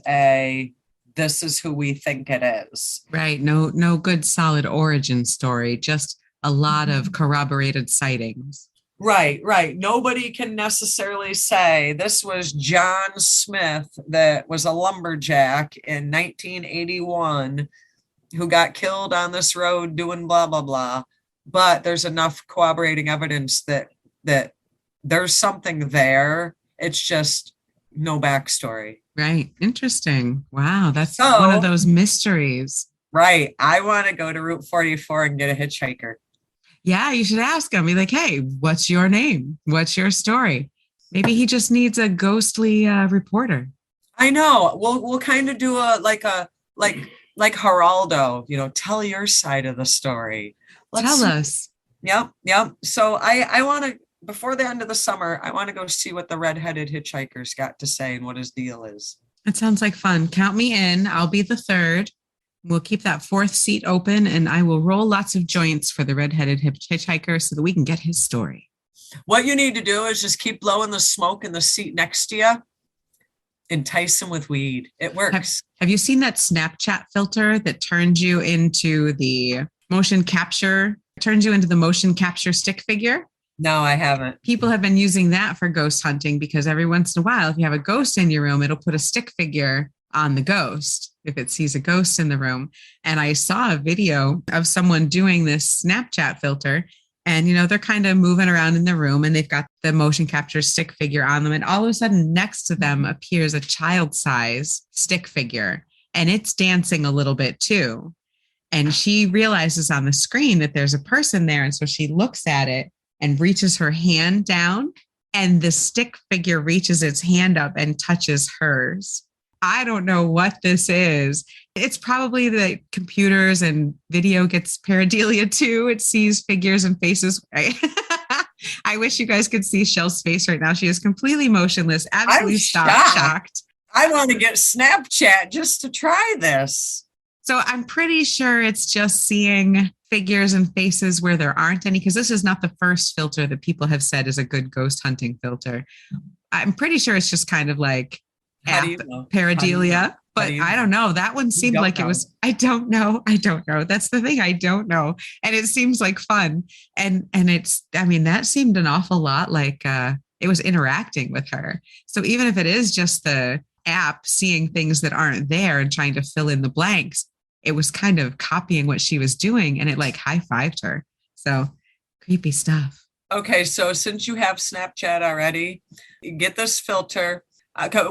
this is who we think it is. Right. No good solid origin story, just a lot of corroborated sightings. Right. Nobody can necessarily say this was John Smith that was a lumberjack in 1981 who got killed on this road doing blah, blah, blah. But there's enough corroborating evidence that there's something there. It's just no backstory. Right. Interesting. Wow. That's one of those mysteries. Right. I want to go to Route 44 and get a hitchhiker. Yeah, you should ask him. Be like, hey, what's your name? What's your story? Maybe he just needs a ghostly reporter. I know. We'll kind of do like Geraldo, you know, tell your side of the story. Tell us. Yep. So I want to, before the end of the summer, I want to go see what the redheaded hitchhiker's got to say and what his deal is. That sounds like fun. Count me in. I'll be the third. We'll keep that fourth seat open, and I will roll lots of joints for the redheaded hitchhiker so that we can get his story. What you need to do is just keep blowing the smoke in the seat next to you. Entice him with weed. It works. Have you seen that Snapchat filter that turns you into the motion capture turns you into the motion capture stick figure. No, I haven't. People have been using that for ghost hunting because every once in a while, if you have a ghost in your room, it'll put a stick figure on the ghost if it sees a ghost in the room. And I saw a video of someone doing this Snapchat filter. And, they're kind of moving around in the room and they've got the motion capture stick figure on them. And all of a sudden next to them appears a child size stick figure and it's dancing a little bit too. And she realizes on the screen that there's a person there. And so she looks at it and reaches her hand down and the stick figure reaches its hand up and touches hers. I don't know what this is. It's probably the computers and video gets pareidolia too. It sees figures and faces. Right? I wish you guys could see Chelle's face right now. She is completely motionless, absolutely shocked. I want to get Snapchat just to try this. So I'm pretty sure it's just seeing figures and faces where there aren't any, because this is not the first filter that people have said is a good ghost hunting filter. I'm pretty sure it's just kind of like pareidolia, but I don't know. That one seemed like it was, I don't know. That's the thing. I don't know. And it seems like fun. And that seemed an awful lot like it was interacting with her. So even if it is just the app seeing things that aren't there and trying to fill in the blanks, it was kind of copying what she was doing and it like high-fived her. So creepy stuff. Okay. So since you have Snapchat already, get this filter. Because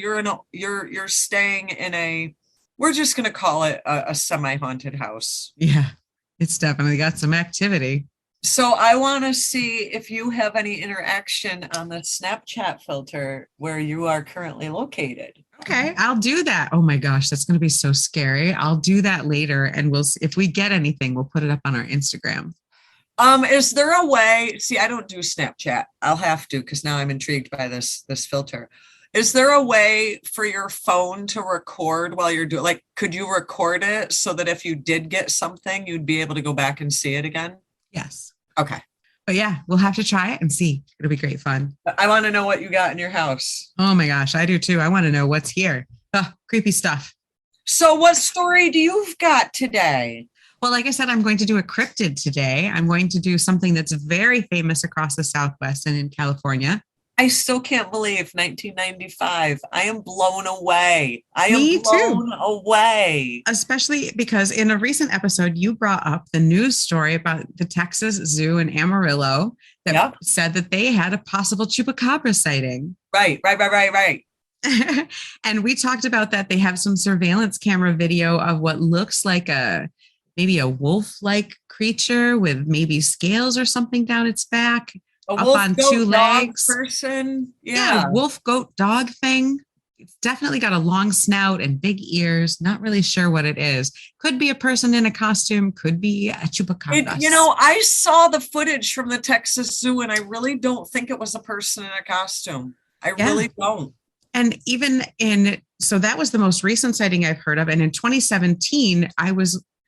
you're staying in a, we're just going to call it a semi-haunted house. Yeah, it's definitely got some activity. So I want to see if you have any interaction on the Snapchat filter where you are currently located. Okay, I'll do that. Oh my gosh, that's going to be so scary. I'll do that later. And if we get anything, we'll put it up on our Instagram. Is there a way, see, I don't do Snapchat. I'll have to, because now I'm intrigued by this filter. Is there a way for your phone to record while you're doing, like, could you record it so that if you did get something, you'd be able to go back and see it again? Yes. Okay. But yeah, we'll have to try it and see. It'll be great fun. I want to know what you got in your house. Oh my gosh, I do too. I want to know what's here. Oh, creepy stuff. So what story do you've got today? Well, like I said, I'm going to do a cryptid today. I'm going to do something that's very famous across the Southwest and in California. I still can't believe 1995. I am blown away. Away. Especially because in a recent episode, you brought up the news story about the Texas Zoo in Amarillo that said that they had a possible Chupacabra sighting. Right. And we talked about that. They have some surveillance camera video of what looks like maybe a wolf-like creature with maybe scales or something down its back. Up wolf, on goat, 2 legs. Person. Yeah. Wolf, goat, dog thing. It's definitely got a long snout and big ears. Not really sure what it is. Could be a person in a costume. Could be a Chupacabra. I saw the footage from the Texas Zoo and I really don't think it was a person in a costume. I really don't. And even so that was the most recent sighting I've heard of. And in 2017,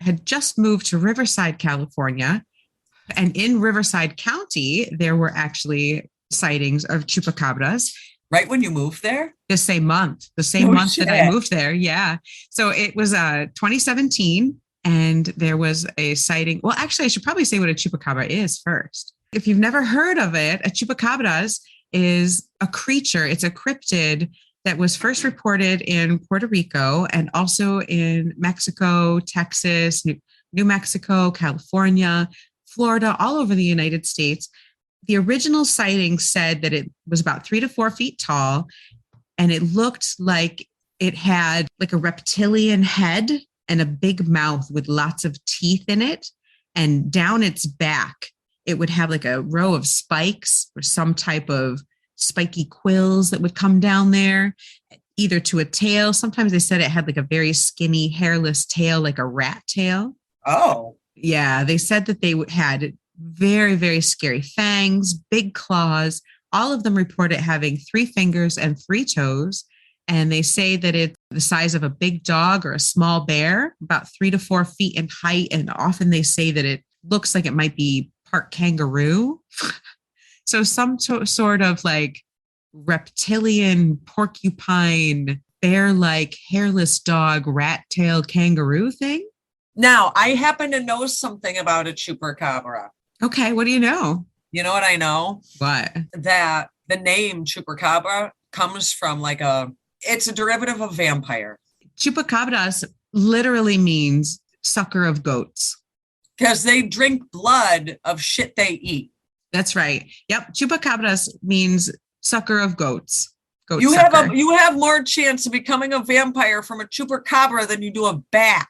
had just moved to Riverside, California. And in Riverside County, there were actually sightings of Chupacabras. Right when you moved there? The same month that I moved there. Yeah. So it was 2017 and there was a sighting. Well, actually, I should probably say what a Chupacabra is first. If you've never heard of it, a Chupacabras is a creature. It's a cryptid that was first reported in Puerto Rico and also in Mexico, Texas, New Mexico, California, Florida, all over the United States. The original sighting said that it was about 3 to 4 feet tall, and it looked like it had like a reptilian head and a big mouth with lots of teeth in it. And down its back, it would have like a row of spikes or some type of spiky quills that would come down there, either to a tail. Sometimes they said it had like a very skinny, hairless tail, like a rat tail. Oh. Yeah, they said that they had very, very scary fangs, big claws. All of them report it having 3 fingers and 3 toes. And they say that it's the size of a big dog or a small bear, about 3 to 4 feet in height. And often they say that it looks like it might be part kangaroo. So some sort of like reptilian, porcupine, bear-like, hairless dog, rat tail kangaroo thing. Now, I happen to know something about a chupacabra. Okay, what do you know? You know what I know? What? That the name chupacabra comes from it's a derivative of vampire. Chupacabras literally means sucker of goats. Because they drink blood of shit they eat. That's right. Yep. Chupacabras means sucker of goats. Goat You sucker. you have more chance of becoming a vampire from a chupacabra than you do a bat.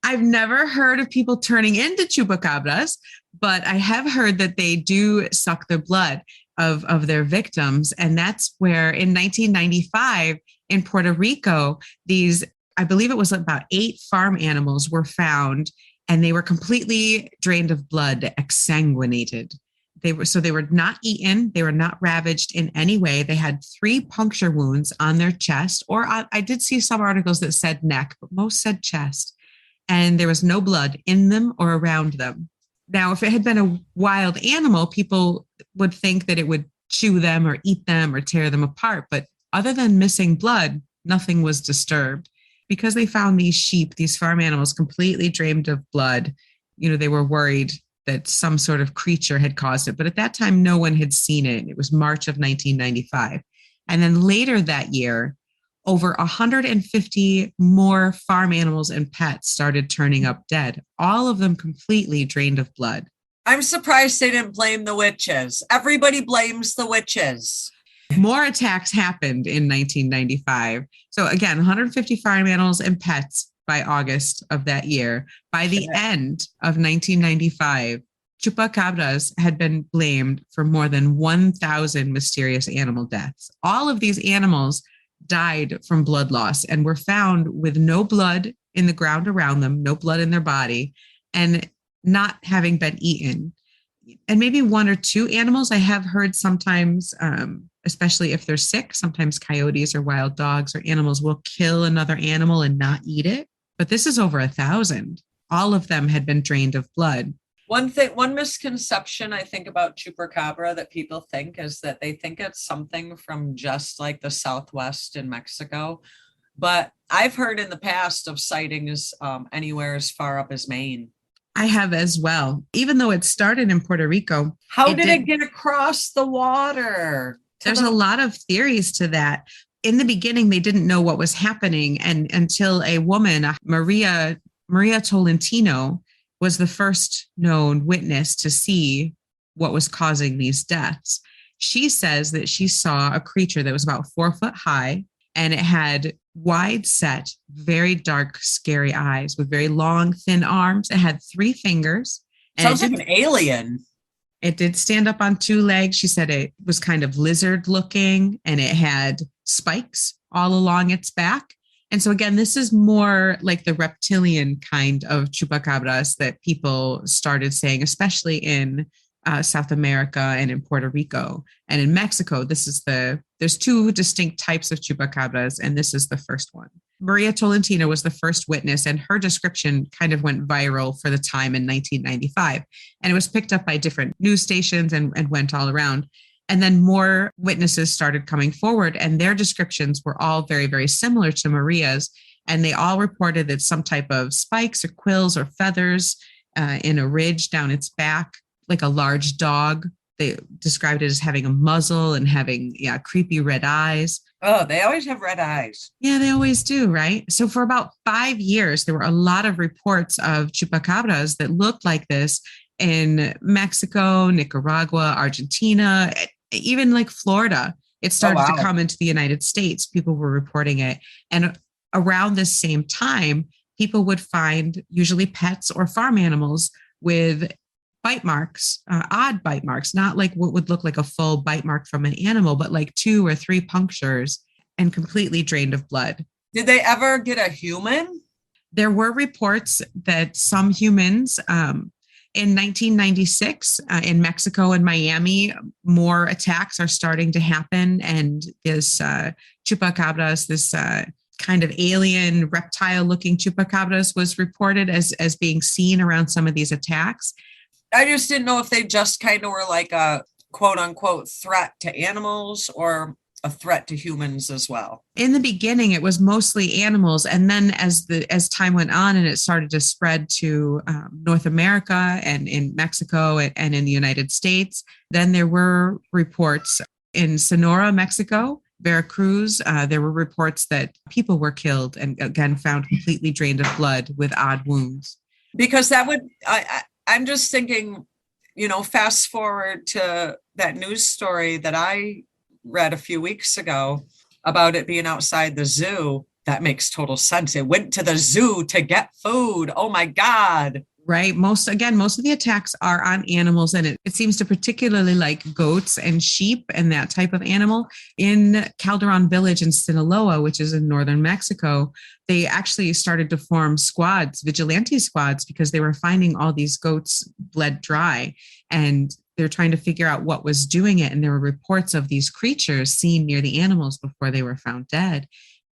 I've never heard of people turning into chupacabras, but I have heard that they do suck the blood of their victims. And that's where in 1995 in Puerto Rico, I believe it was about 8 farm animals were found, and they were completely drained of blood, exsanguinated. They were not eaten. They were not ravaged in any way. They had 3 puncture wounds on their chest, or I did see some articles that said neck, but most said chest. And there was no blood in them or around them. Now, if it had been a wild animal, people would think that it would chew them or eat them or tear them apart. But other than missing blood, nothing was disturbed. Because they found these farm animals completely drained of blood, they were worried that some sort of creature had caused it. But at that time, no one had seen it. It was March of 1995. And then later that year, over 150 more farm animals and pets started turning up dead, all of them completely drained of blood. I'm surprised they didn't blame the witches. Everybody blames the witches. More attacks happened in 1995. So again, 150 farm animals and pets by August of that year. By the end of 1995, chupacabras had been blamed for more than 1,000 mysterious animal deaths. All of these animals died from blood loss and were found with no blood in the ground around them, no blood in their body, and not having been eaten. And maybe 1 or 2 animals I have heard sometimes, especially if they're sick, sometimes coyotes or wild dogs or animals will kill another animal and not eat it. But this is over 1,000. All of them had been drained of blood. One misconception I think about chupacabra that people think is that they think it's something from just like the Southwest in Mexico. But I've heard in the past of sightings anywhere as far up as Maine. I have as well, even though it started in Puerto Rico. How did it get across the water? There's a lot of theories to that. In the beginning, they didn't know what was happening, and until a woman, Maria Tolentino, was the first known witness to see what was causing these deaths. She says that she saw a creature that was about 4 foot high, and it had wide set, very dark, scary eyes with very long, thin arms. It had 3 fingers. Sounds like an alien. It did stand up on 2 legs. She said it was kind of lizard looking, and it had spikes all along its back. And so again, this is more like the reptilian kind of chupacabras that people started saying, especially in South America and in Puerto Rico and in Mexico. There's 2 distinct types of chupacabras, and this is the first one. Maria Tolentino was the first witness, and her description kind of went viral for the time in 1995. And it was picked up by different news stations and went all around. And then more witnesses started coming forward, and their descriptions were all very, very similar to Maria's. And they all reported that some type of spikes or quills or feathers in a ridge down its back, like a large dog. They described it as having a muzzle and having creepy red eyes. Oh, they always have red eyes. Yeah, they always do, right? So for about 5 years, there were a lot of reports of chupacabras that looked like this in Mexico, Nicaragua, Argentina, even like Florida. It started to come into the United States. People were reporting it. And around this same time, people would find usually pets or farm animals with bite marks, odd bite marks, not like what would look like a full bite mark from an animal, but like 2 or 3 punctures and completely drained of blood. Did they ever get a human? There were reports that some humans, in 1996, in Mexico and Miami, more attacks are starting to happen. And this chupacabras, this kind of alien reptile looking chupacabras was reported as being seen around some of these attacks. I just didn't know if they just kind of were like a quote unquote threat to animals, or a threat to humans as well. In the beginning, it was mostly animals. And then as time went on and it started to spread to North America and in Mexico and in the United States, then there were reports in Sonora, Mexico, Veracruz. There were reports that people were killed and again found completely drained of blood with odd wounds. Because that would, I'm just thinking, fast forward to that news story that I read a few weeks ago about it being outside the zoo. That makes total sense. It went to the zoo to get food. Oh my God. Right. Most of the attacks are on animals, and it seems to particularly like goats and sheep and that type of animal. In Calderon Village in Sinaloa, which is in northern Mexico, they actually started to form squads, vigilante squads, because they were finding all these goats bled dry, and they're trying to figure out what was doing it. And there were reports of these creatures seen near the animals before they were found dead.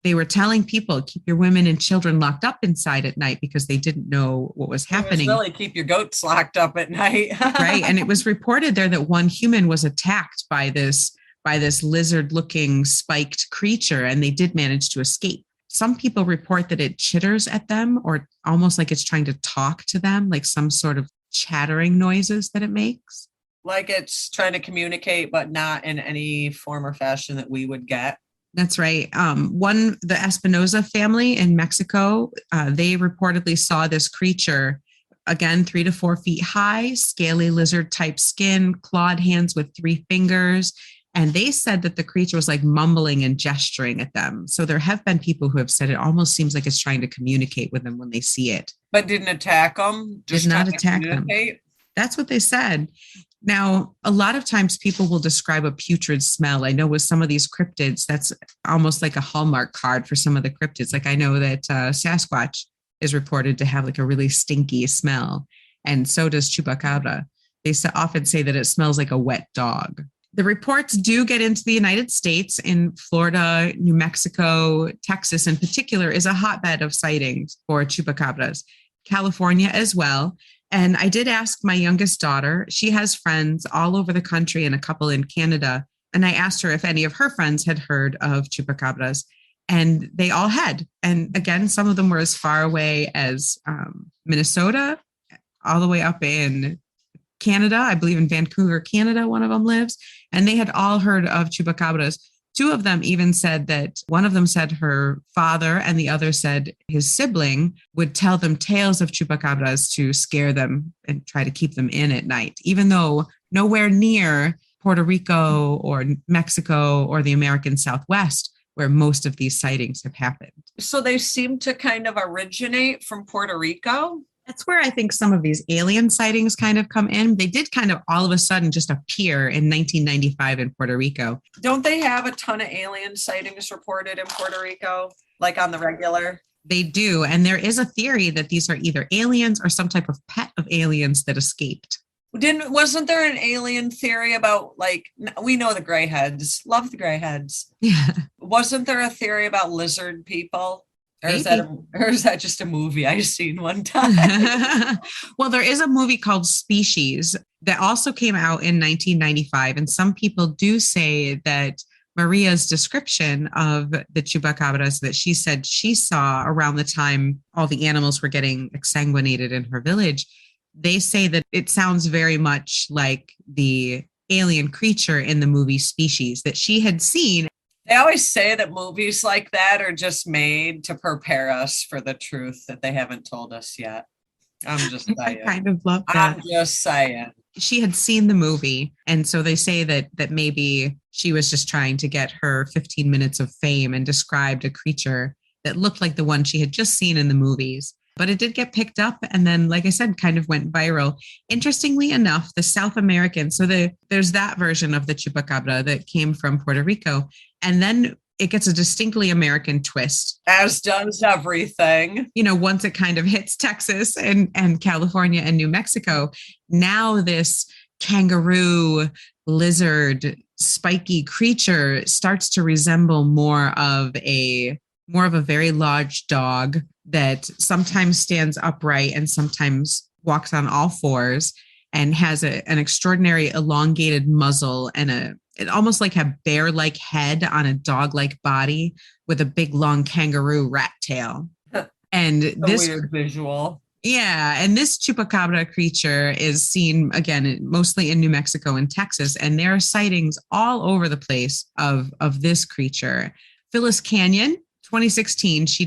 They were telling people, keep your women and children locked up inside at night because they didn't know what was happening. Really keep your goats locked up at night. Right. And it was reported there that one human was attacked by this lizard-looking spiked creature, and they did manage to escape. Some people report that it chitters at them, or almost like it's trying to talk to them, like some sort of chattering noises that it makes. Like it's trying to communicate, but not in any form or fashion that we would get. That's right. The Espinosa family in Mexico, they reportedly saw this creature, again, 3 to 4 feet high, scaly lizard type skin, clawed hands with 3 fingers. And they said that the creature was like mumbling and gesturing at them. So there have been people who have said it almost seems like it's trying to communicate with them when they see it. But didn't attack them? Did not attack them. That's what they said. Now, a lot of times people will describe a putrid smell. I know with some of these cryptids, that's almost like a Hallmark card for some of the cryptids. Like I know that Sasquatch is reported to have like a really stinky smell. And so does Chupacabra. They often say that it smells like a wet dog. The reports do get into the United States. In Florida, New Mexico, Texas in particular is a hotbed of sightings for Chupacabras. California as well. And I did ask my youngest daughter, she has friends all over the country and a couple in Canada. And I asked her if any of her friends had heard of Chupacabras, and they all had. And again, some of them were as far away as Minnesota, all the way up in Canada. I believe in Vancouver, Canada, one of them lives. And they had all heard of Chupacabras. 2 of them even said that one of them said her father and the other said his sibling would tell them tales of Chupacabras to scare them and try to keep them in at night, even though nowhere near Puerto Rico or Mexico or the American Southwest, where most of these sightings have happened. So they seem to kind of originate from Puerto Rico? That's where I think some of these alien sightings kind of come in. They did kind of all of a sudden just appear in 1995 in Puerto Rico. Don't they have a ton of alien sightings reported in Puerto Rico, like on the regular? They do. And there is a theory that these are either aliens or some type of pet of aliens that escaped. Wasn't there an alien theory about, like, we know the gray heads, love the gray heads. Yeah. Wasn't there a theory about lizard people? Or is that just a movie I've seen one time? Well, there is a movie called Species that also came out in 1995. And some people do say that Maria's description of the Chupacabras that she said she saw around the time all the animals were getting exsanguinated in her village, they say that it sounds very much like the alien creature in the movie Species that she had seen. They always say that movies like that are just made to prepare us for the truth that they haven't told us yet. I'm just saying. I kind of love that. I'm just saying. She had seen the movie. And so they say that maybe she was just trying to get her 15 minutes of fame and described a creature that looked like the one she had just seen in the movies. But it did get picked up and then, like I said, kind of went viral. Interestingly enough, the South American, so there's that version of the Chupacabra that came from Puerto Rico. And then it gets a distinctly American twist. As does everything. Once it kind of hits Texas and California and New Mexico, now this kangaroo, lizard, spiky creature starts to resemble more of a very large dog that sometimes stands upright and sometimes walks on all fours and has an extraordinary elongated muzzle and It almost like a bear-like head on a dog-like body with a big long kangaroo rat tail. And A this weird visual. Yeah, and this chupacabra creature is seen again mostly in New Mexico and Texas, and there are sightings all over the place of this creature. Phyllis Canyon, 2016, she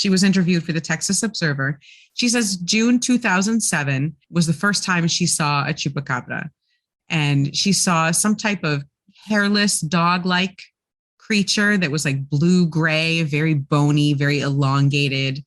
was interviewed for the Texas Observer. She says June 2007 was the first time she saw a chupacabra, and she saw some type of hairless dog-like creature that was like blue-gray, very bony, very elongated,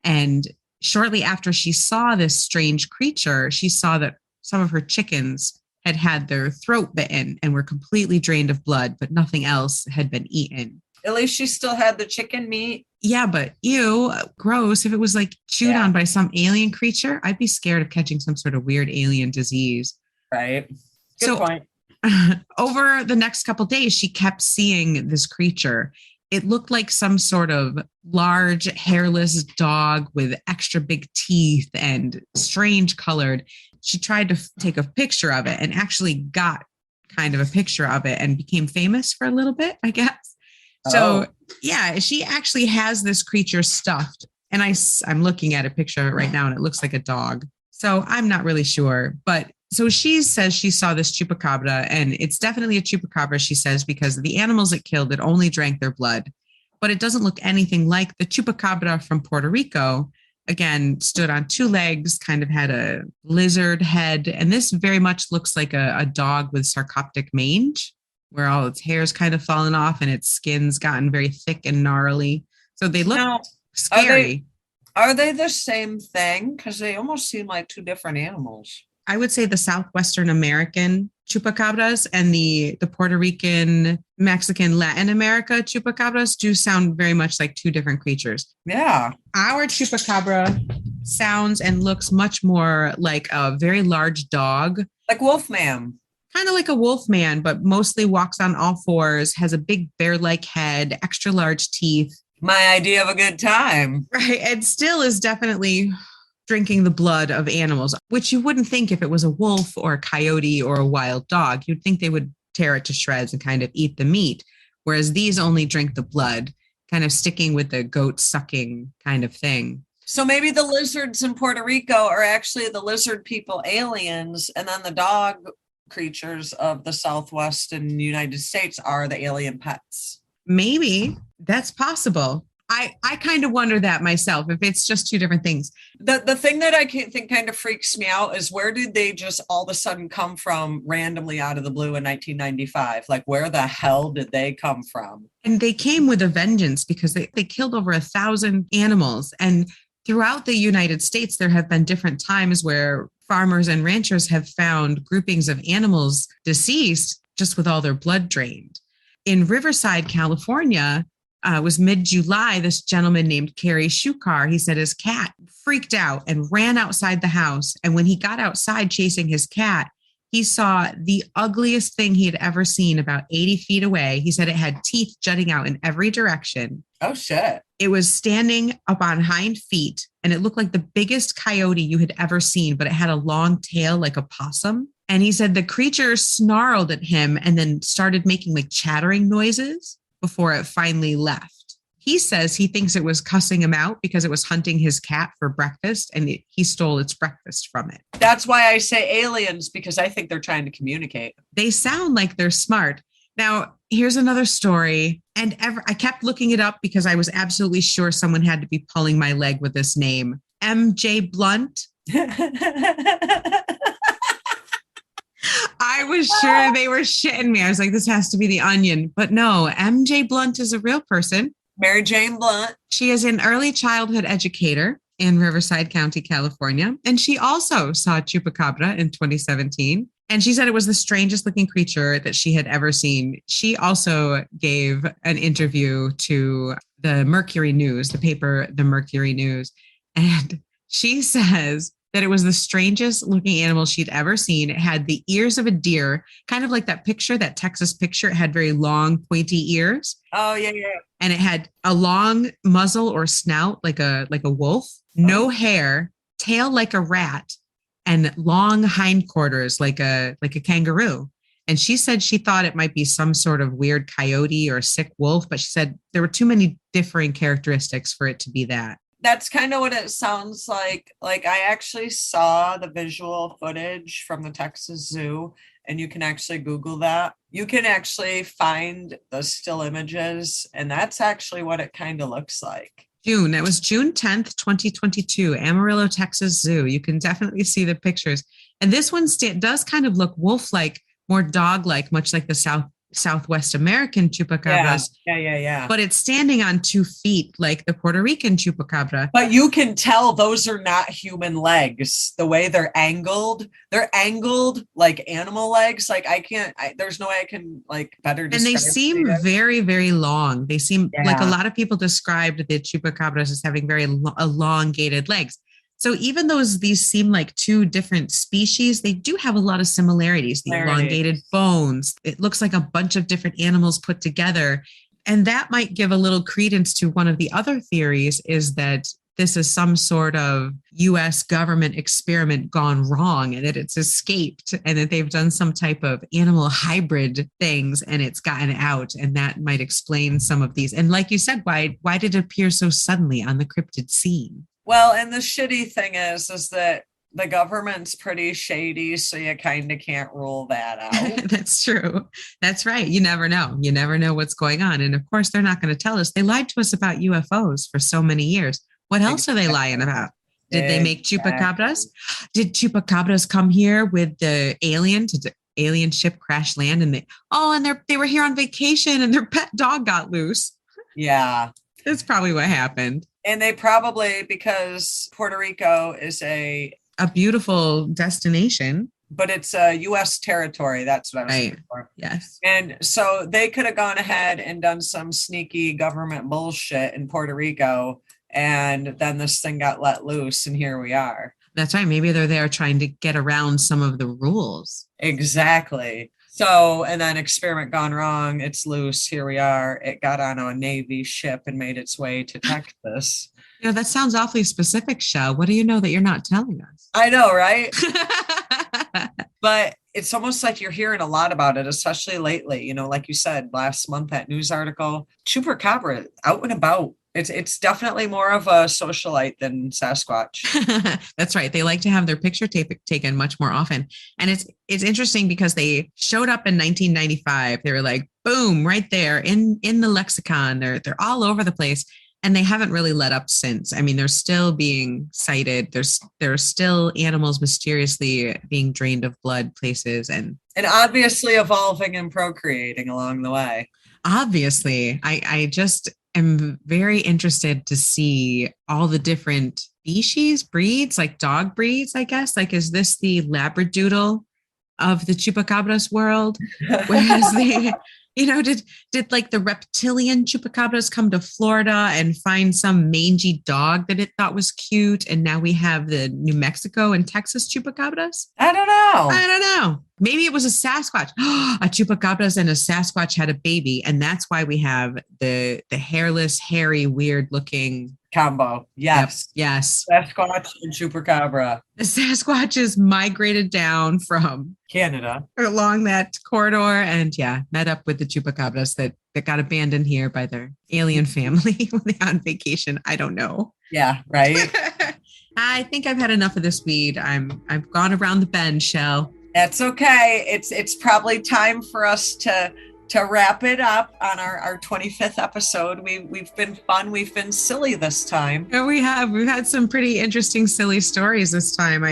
and shortly after she saw this strange creature, she saw that some of her chickens had their throat bitten and were completely drained of blood, but nothing else had been eaten. At least she still had the chicken meat. Yeah, but ew, gross. If it was like chewed on by some alien creature, I'd be scared of catching some sort of weird alien disease. Right. Good point. Over the next couple of days, she kept seeing this creature. It looked like some sort of large, hairless dog with extra big teeth and strange colored. She tried to take a picture of it and actually got kind of a picture of it and became famous for a little bit, I guess. So, yeah, she actually has this creature stuffed. And I'm looking at a picture of it right now, and it looks like a dog. So I'm not really sure. But so she says she saw this chupacabra, and it's definitely a chupacabra, she says, because the animals it killed, it only drank their blood. But it doesn't look anything like the chupacabra from Puerto Rico. Again, stood on two legs, kind of had a lizard head. And this very much looks like a dog with sarcoptic mange, where all its hair's kind of fallen off and its skin's gotten very thick and gnarly. So they look scary. Are they the same thing? Because they almost seem like two different animals. I would say the Southwestern American chupacabras and the Puerto Rican, Mexican, Latin America chupacabras do sound very much like two different creatures. Yeah. Our chupacabra sounds and looks much more like a very large dog. Like Wolfman. Kind of like a wolfman, but mostly walks on all fours, has a big bear-like head, extra large teeth. My idea of a good time. Right. And still is definitely drinking the blood of animals, which you wouldn't think if it was a wolf or a coyote or a wild dog. You'd think they would tear it to shreds and kind of eat the meat, whereas these only drink the blood, kind of sticking with the goat sucking kind of thing. So maybe the lizards in Puerto Rico are actually the lizard people aliens, and then the dog creatures of the Southwest and United States are the alien pets. Maybe that's possible. I kind of wonder that myself, if it's just two different things. The thing that I think kind of freaks me out is, where did they just all of a sudden come from randomly out of the blue in 1995? Like, where the hell did they come from? And they came with a vengeance, because they killed over 1,000 animals. And throughout the United States, there have been different times where farmers and ranchers have found groupings of animals deceased just with all their blood drained. In Riverside, California, was mid-July, this gentleman named Kerry Shukar, he said his cat freaked out and ran outside the house. And when he got outside chasing his cat, he saw the ugliest thing he had ever seen about 80 feet away. He said it had teeth jutting out in every direction. Oh, shit. It was standing up on hind feet, and it looked like the biggest coyote you had ever seen, but it had a long tail like a possum. And he said the creature snarled at him and then started making like chattering noises before it finally left. He says he thinks it was cussing him out because it was hunting his cat for breakfast, and he stole its breakfast from it. That's why I say aliens, because I think they're trying to communicate. They sound like they're smart. Now, here's another story. And I kept looking it up because I was absolutely sure someone had to be pulling my leg with this name. M.J. Blunt. I was sure they were shitting me. I was like, this has to be the Onion. But no, MJ Blunt is a real person. Mary Jane Blunt. She is an early childhood educator in Riverside County, California. And she also saw Chupacabra in 2017. And she said it was the strangest looking creature that she had ever seen. She also gave an interview to the Mercury News, the paper, the Mercury News. And she says that it was the strangest looking animal she'd ever seen. It had the ears of a deer, kind of like that picture, that Texas picture. It had very long, pointy ears. Oh, yeah, yeah. And it had a long muzzle or snout like a wolf, no hair, tail like a rat, and long hindquarters like a kangaroo. And she said she thought it might be some sort of weird coyote or sick wolf, but she said there were too many differing characteristics for it to be that. That's kind of what it sounds like. Like, I actually saw the visual footage from the Texas Zoo, and you can actually Google that. You can actually find the still images, and that's actually what it kind of looks like. It was June 10th, 2022, Amarillo, Texas Zoo. You can definitely see the pictures. And this one does kind of look wolf-like, more dog-like, much like the Southwest American Chupacabras. Yeah. But it's standing on 2 feet like the Puerto Rican Chupacabra. But you can tell those are not human legs. The way they're angled like animal legs. Like there's no way I can like better describe. And they seem very, very long. They seem like a lot of people described the Chupacabras as having very elongated legs. So even though these seem like 2 different species, they do have a lot of similarities. The elongated bones. It looks like a bunch of different animals put together. And that might give a little credence to one of the other theories, is that this is some sort of US government experiment gone wrong and that it's escaped and that they've done some type of animal hybrid things and it's gotten out. And that might explain some of these. And like you said, why did it appear so suddenly on the cryptid scene? Well, and the shitty thing is that the government's pretty shady, so you kind of can't rule that out. That's true. That's right. You never know. You never know what's going on. And of course, they're not going to tell us. They lied to us about UFOs for so many years. What else are they lying about? Did they make Chupacabras? Did Chupacabras come here with the alien? Did the alien ship crash land? And they were here on vacation and their pet dog got loose. Yeah. That's probably what happened. And they probably, because Puerto Rico is a beautiful destination, but it's a U.S. territory. That's what I was looking for. Yes. And so they could have gone ahead and done some sneaky government bullshit in Puerto Rico, and then this thing got let loose, and here we are. That's right. Maybe they're there trying to get around some of the rules. Exactly. So, and then experiment gone wrong. It's loose. Here we are. It got on a Navy ship and made its way to Texas. That sounds awfully specific, Chelle. What do you know that you're not telling us? I know, right? But it's almost like you're hearing a lot about it, especially lately. Like you said, last month, that news article, Chupacabra out and about. It's definitely more of a socialite than Sasquatch. That's right. They like to have their picture taken much more often. And it's interesting because they showed up in 1995. They were like, boom, right there in the lexicon. They're all over the place. And they haven't really let up since. I mean, they're still being cited. There are still animals mysteriously being drained of blood places and obviously evolving and procreating along the way. Obviously, I just am very interested to see all the different species, breeds, like dog breeds, I guess. Like, is this the Labradoodle of the Chupacabras world? Whereas they, did like the reptilian Chupacabras come to Florida and find some mangy dog that it thought was cute? And now we have the New Mexico and Texas Chupacabras? I don't know. Maybe it was a Sasquatch. A Chupacabras and a Sasquatch had a baby. And that's why we have the hairless, hairy, weird looking combo. Yes. Yep. Yes. Sasquatch and Chupacabra. The Sasquatches migrated down from Canada along that corridor and met up with the Chupacabras that got abandoned here by their alien family when they're on vacation. I don't know. Yeah, right. I think I've had enough of this weed. I've gone around the bend, Chelle. That's okay. It's probably time for us to wrap it up on our 25th episode. We've been fun. We've been silly this time. Yeah, we have. We've had some pretty interesting, silly stories this time.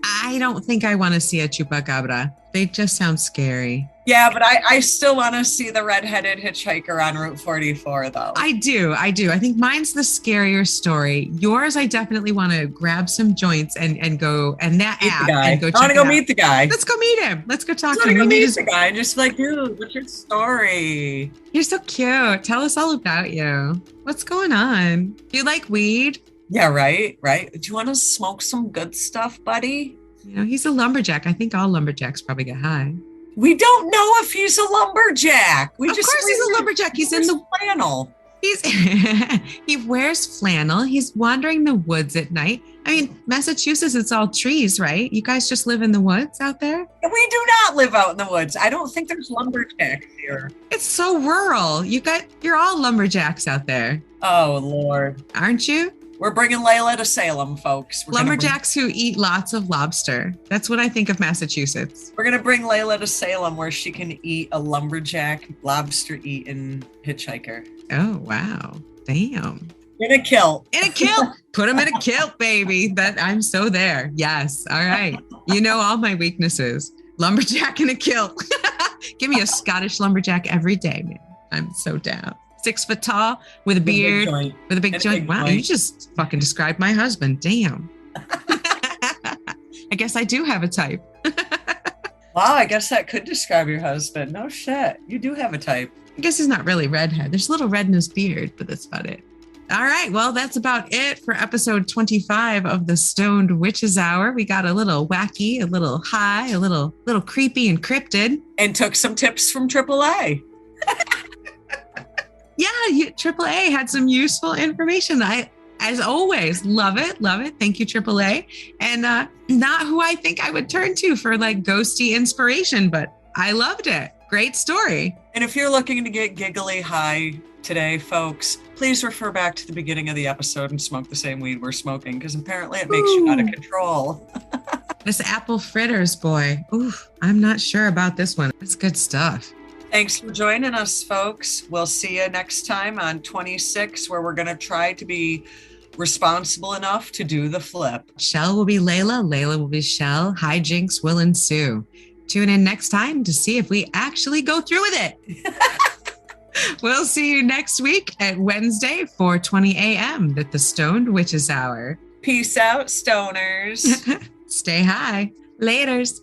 I don't think I want to see a Chupacabra. They just sound scary. Yeah, but I still want to see the redheaded hitchhiker on Route 44, though. I do. I think mine's the scarier story. Yours, I definitely want to grab some joints and go and that meet app and go check it out. I want to go meet the guy. Let's go meet him. Let's go talk to him. I want to meet the guy and just be like, dude, what's your story? You're so cute. Tell us all about you. What's going on? Do you like weed? Yeah, right. Do you want to smoke some good stuff, buddy? He's a lumberjack. I think all lumberjacks probably get high. We don't know if he's a lumberjack. Of course he's a lumberjack. He's in the flannel. He wears flannel. He's wandering the woods at night. I mean, Massachusetts, it's all trees, right? You guys just live in the woods out there? We do not live out in the woods. I don't think there's lumberjacks here. It's so rural. You're all lumberjacks out there. Oh, Lord. Aren't you? We're bringing Layla to Salem, folks. Lumberjacks who eat lots of lobster. That's what I think of Massachusetts. We're going to bring Layla to Salem where she can eat a lumberjack, lobster-eating hitchhiker. Oh, wow. Damn. In a kilt. In a kilt. Put him in a kilt, baby. I'm so there. Yes. All right. You know all my weaknesses. Lumberjack in a kilt. Give me a Scottish lumberjack every day, man. I'm so down. 6 foot tall with a beard, with a big joint. Wow, you just fucking described my husband. Damn. I guess I do have a type. Wow, I guess that could describe your husband. No shit. You do have a type. I guess he's not really redhead. There's a little red in his beard, but that's about it. All right. Well, that's about it for episode 25 of the Stoned Witches Hour. We got a little wacky, a little high, a little creepy and cryptid. And took some tips from AAA. Yeah, AAA had some useful information. I, as always, love it. Thank you, AAA. And not who I think I would turn to for like ghosty inspiration, but I loved it. Great story. And if you're looking to get giggly high today, folks, please refer back to the beginning of the episode and smoke the same weed we're smoking, because apparently it makes you out of control. This apple fritters, boy. Ooh, I'm not sure about this one. It's good stuff. Thanks for joining us, folks. We'll see you next time on 26, where we're going to try to be responsible enough to do the flip. Chelle will be Layla. Layla will be Chelle. Hijinks will ensue. Tune in next time to see if we actually go through with it. We'll see you next week at Wednesday, 4:20 a.m. at the Stoned Witches Hour. Peace out, stoners. Stay high. Laters.